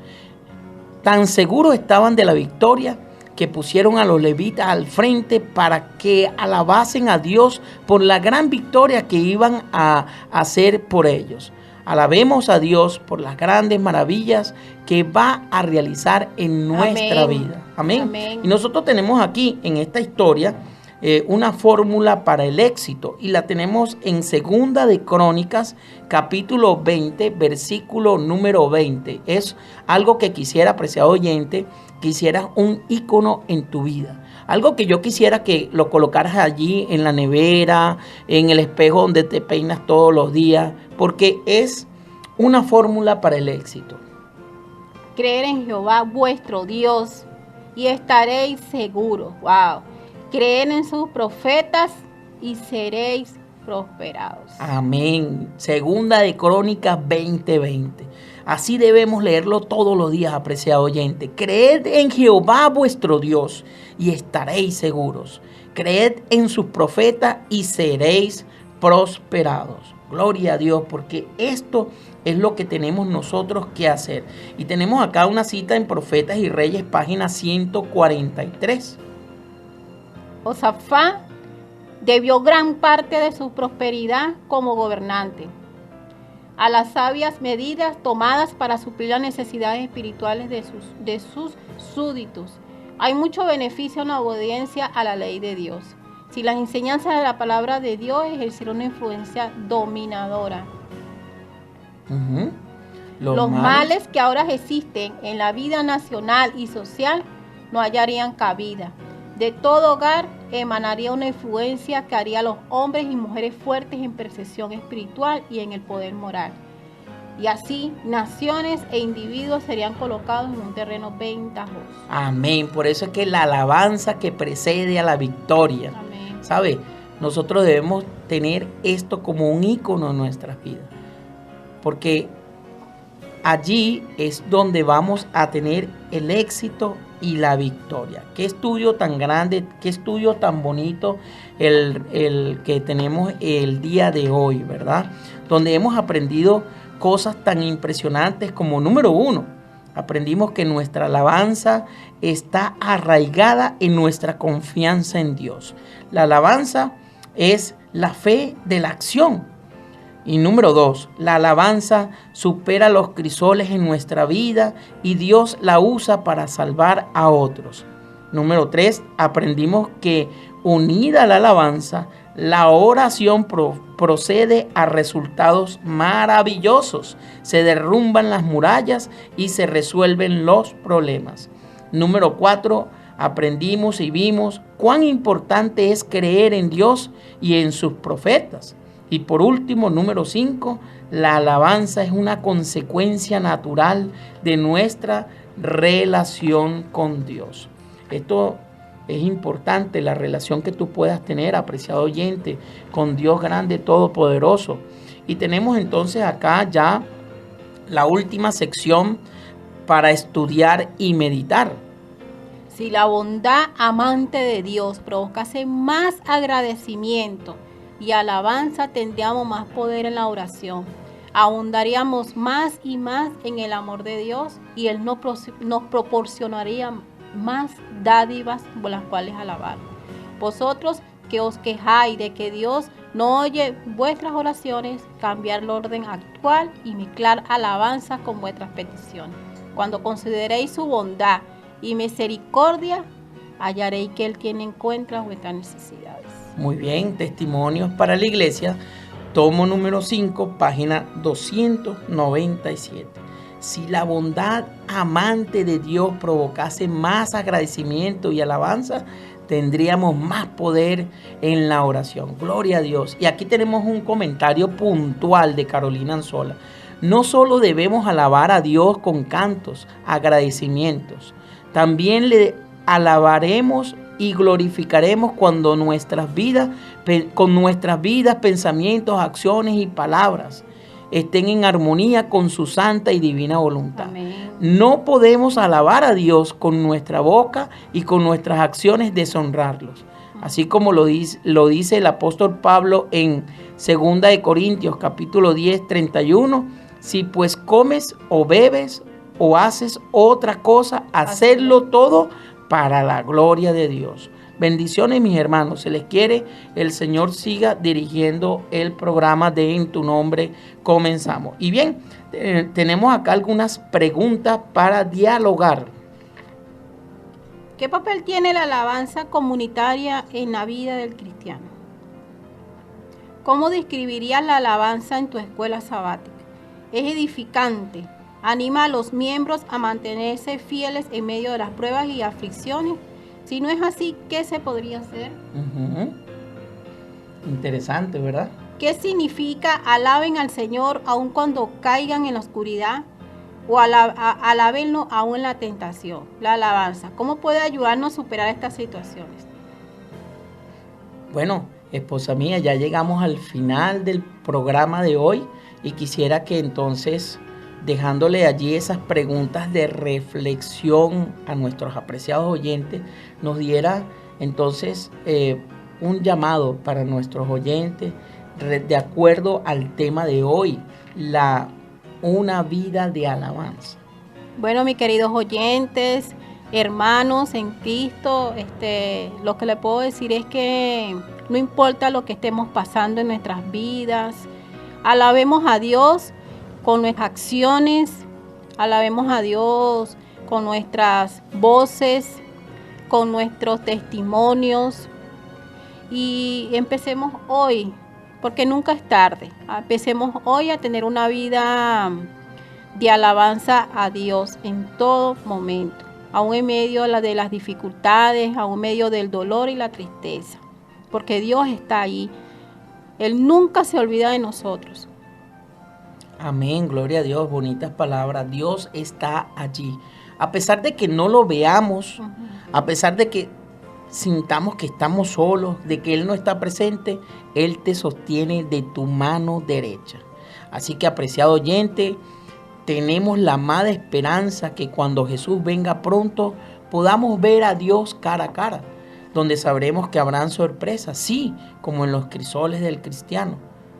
Tan seguros estaban de la victoria que pusieron a los levitas al frente para que alabasen a Dios por la gran victoria que iban a hacer por ellos. Alabemos a Dios por las grandes maravillas que va a realizar en nuestra vida. Amén. Amén. Y nosotros tenemos aquí en esta historia una fórmula para el éxito, y la tenemos en Segunda de Crónicas, capítulo 20, versículo número 20. Es algo que quisiera, apreciado oyente, quisieras un ícono en tu vida. Algo que yo quisiera que lo colocaras allí en la nevera, en el espejo donde te peinas todos los días, porque es una fórmula para el éxito. Creer en Jehová vuestro Dios y estaréis seguros. Wow. Creer en sus profetas y seréis prosperados. Amén. Segunda de Crónicas 20:20. Así debemos leerlo todos los días, apreciado oyente. Creed en Jehová vuestro Dios y estaréis seguros. Creed en sus profetas y seréis prosperados. Gloria a Dios, porque esto es lo que tenemos nosotros que hacer. Y tenemos acá una cita en Profetas y Reyes, página 143. Josafat debió gran parte de su prosperidad como gobernante a las sabias medidas tomadas para suplir las necesidades espirituales de sus súbditos. Hay mucho beneficio en la obediencia a la ley de Dios. Si las enseñanzas de la palabra de Dios ejercieron una influencia dominadora. Los males que ahora existen en la vida nacional y social no hallarían cabida. De todo hogar emanaría una influencia que haría a los hombres y mujeres fuertes en percepción espiritual y en el poder moral. Y así, naciones e individuos serían colocados en un terreno ventajoso. Amén. Por eso es que la alabanza que precede a la victoria. Amén. ¿Sabe? Nosotros debemos tener esto como un ícono en nuestras vidas. Porque allí es donde vamos a tener el éxito y la victoria. Qué estudio tan grande, qué estudio tan bonito el que tenemos el día de hoy, ¿verdad? Donde hemos aprendido cosas tan impresionantes como, número uno, aprendimos que nuestra alabanza está arraigada en nuestra confianza en Dios. La alabanza es la fe de la acción. Y número 2, la alabanza supera los crisoles en nuestra vida y Dios la usa para salvar a otros. Número 3, aprendimos que unida a la alabanza, la oración procede a resultados maravillosos. Se derrumban las murallas y se resuelven los problemas. Número 4, aprendimos y vimos cuán importante es creer en Dios y en sus profetas. Y por último, número 5, la alabanza es una consecuencia natural de nuestra relación con Dios. Esto es importante, la relación que tú puedas tener, apreciado oyente, con Dios grande, todopoderoso. Y tenemos entonces acá ya la última sección para estudiar y meditar. Si la bondad amante de Dios provocase más agradecimiento y alabanza, tendríamos más poder en la oración. Abundaríamos más y más en el amor de Dios y Él nos proporcionaría más dádivas por las cuales alabar. Vosotros que os quejáis de que Dios no oye vuestras oraciones, cambiar el orden actual y mezclar alabanza con vuestras peticiones. Cuando consideréis su bondad y misericordia, hallaréis que Él tiene en cuenta vuestras necesidades. Muy bien, testimonios para la iglesia, tomo número 5, página 297. Si la bondad amante de Dios provocase más agradecimiento y alabanza, tendríamos más poder en la oración. Gloria a Dios. Y aquí tenemos un comentario puntual de Carolina Anzola. No solo debemos alabar a Dios con cantos, agradecimientos, también le alabaremos y glorificaremos cuando con nuestras vidas, pensamientos, acciones y palabras estén en armonía con su santa y divina voluntad. Amén. No podemos alabar a Dios con nuestra boca y con nuestras acciones deshonrarlos. Así como lo dice el apóstol Pablo en 2 de Corintios capítulo 10, 31. Si pues comes o bebes o haces otra cosa, hacedlo todo para la gloria de Dios. Bendiciones, mis hermanos. Se les quiere. El Señor siga dirigiendo el programa de En Tu Nombre Comenzamos. Y bien, tenemos acá algunas preguntas para dialogar. ¿Qué papel tiene la alabanza comunitaria en la vida del cristiano? ¿Cómo describirías la alabanza en tu escuela sabática? Es edificante. Anima a los miembros a mantenerse fieles en medio de las pruebas y aflicciones. Si no es así, ¿qué se podría hacer? Interesante, ¿verdad? ¿Qué significa alaben al Señor aun cuando caigan en la oscuridad? O alabenlo aún en la tentación. La alabanza, ¿cómo puede ayudarnos a superar estas situaciones? Bueno, esposa mía, ya llegamos al final del programa de hoy y quisiera que entonces, dejándole allí esas preguntas de reflexión a nuestros apreciados oyentes, nos diera entonces un llamado para nuestros oyentes de acuerdo al tema de hoy, una vida de alabanza. Bueno, mis queridos oyentes, hermanos en Cristo, lo que le puedo decir es que no importa lo que estemos pasando en nuestras vidas, alabemos a Dios con nuestras acciones, alabemos a Dios con nuestras voces, con nuestros testimonios y empecemos hoy, porque nunca es tarde. Empecemos hoy a tener una vida de alabanza a Dios en todo momento, aún en medio de las dificultades, aún en medio del dolor y la tristeza, porque Dios está ahí. Él nunca se olvida de nosotros. Amén, gloria a Dios, bonitas palabras. Dios está allí. A pesar de que no lo veamos, a pesar de que sintamos que estamos solos, de que Él no está presente, Él te sostiene de tu mano derecha. Así que, apreciado oyente, tenemos la amada esperanza que cuando Jesús venga pronto podamos ver a Dios cara a cara, donde sabremos que habrán sorpresas, sí, como en los crisoles del cristiano.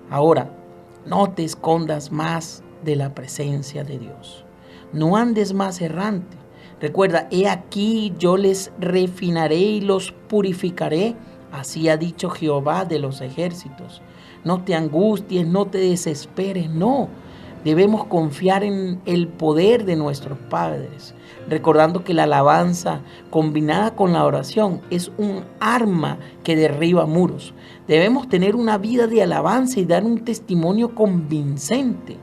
Ahora, no te escondas más de la presencia de Dios. No andes más errante. Recuerda, he aquí yo les refinaré y los purificaré. Así ha dicho Jehová de los ejércitos. No te angusties, no te desesperes, no. Debemos confiar en el poder de nuestros padres, recordando que la alabanza combinada con la oración es un arma que derriba muros. Debemos tener una vida de alabanza y dar un testimonio convincente.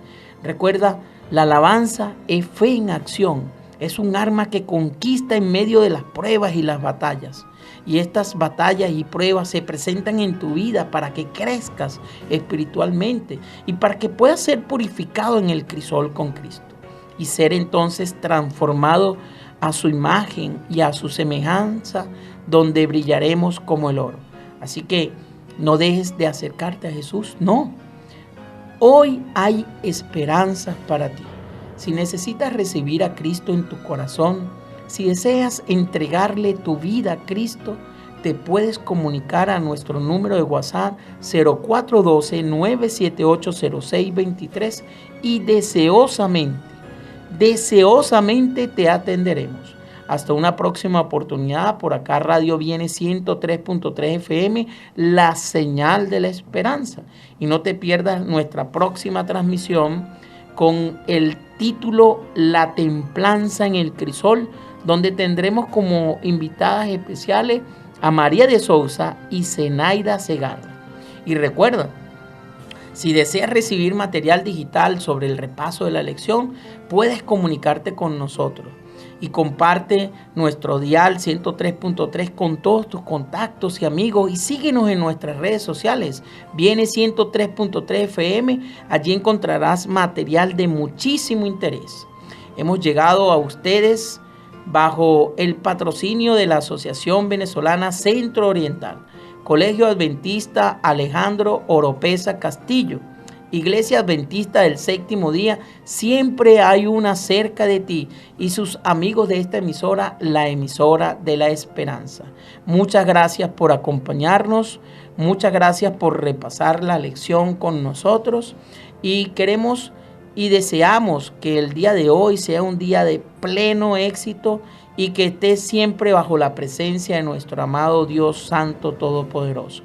Recuerda, la alabanza es fe en acción, Es un arma que conquista en medio de las pruebas y las batallas. Y estas batallas y pruebas se presentan en tu vida para que crezcas espiritualmente y para que puedas ser purificado en el crisol con Cristo y ser entonces transformado a su imagen y a su semejanza, donde brillaremos como el oro. Así que no dejes de acercarte a Jesús, no. Hoy hay esperanzas para ti. Si necesitas recibir a Cristo en tu corazón, si deseas entregarle tu vida a Cristo, te puedes comunicar a nuestro número de WhatsApp 0412-978-0623 y deseosamente te atenderemos. Hasta una próxima oportunidad. Por acá Radio Viene 103.3 FM, la señal de la esperanza. Y no te pierdas nuestra próxima transmisión con el título La templanza en el crisol, donde tendremos como invitadas especiales a María de Sousa y Zenaida Segarra. Y recuerda, si deseas recibir material digital sobre el repaso de la lección, puedes comunicarte con nosotros y comparte nuestro dial 103.3 con todos tus contactos y amigos y síguenos en nuestras redes sociales. Viene 103.3 FM, allí encontrarás material de muchísimo interés. Hemos llegado a ustedes bajo el patrocinio de la Asociación Venezolana Centro Oriental, Colegio Adventista Alejandro Oropesa Castillo, Iglesia Adventista del Séptimo Día. Siempre hay una cerca de ti, y sus amigos de esta emisora, la emisora de la esperanza. Muchas gracias por acompañarnos, muchas gracias por repasar la lección con nosotros, y queremos y deseamos que el día de hoy sea un día de pleno éxito y que estés siempre bajo la presencia de nuestro amado Dios Santo Todopoderoso.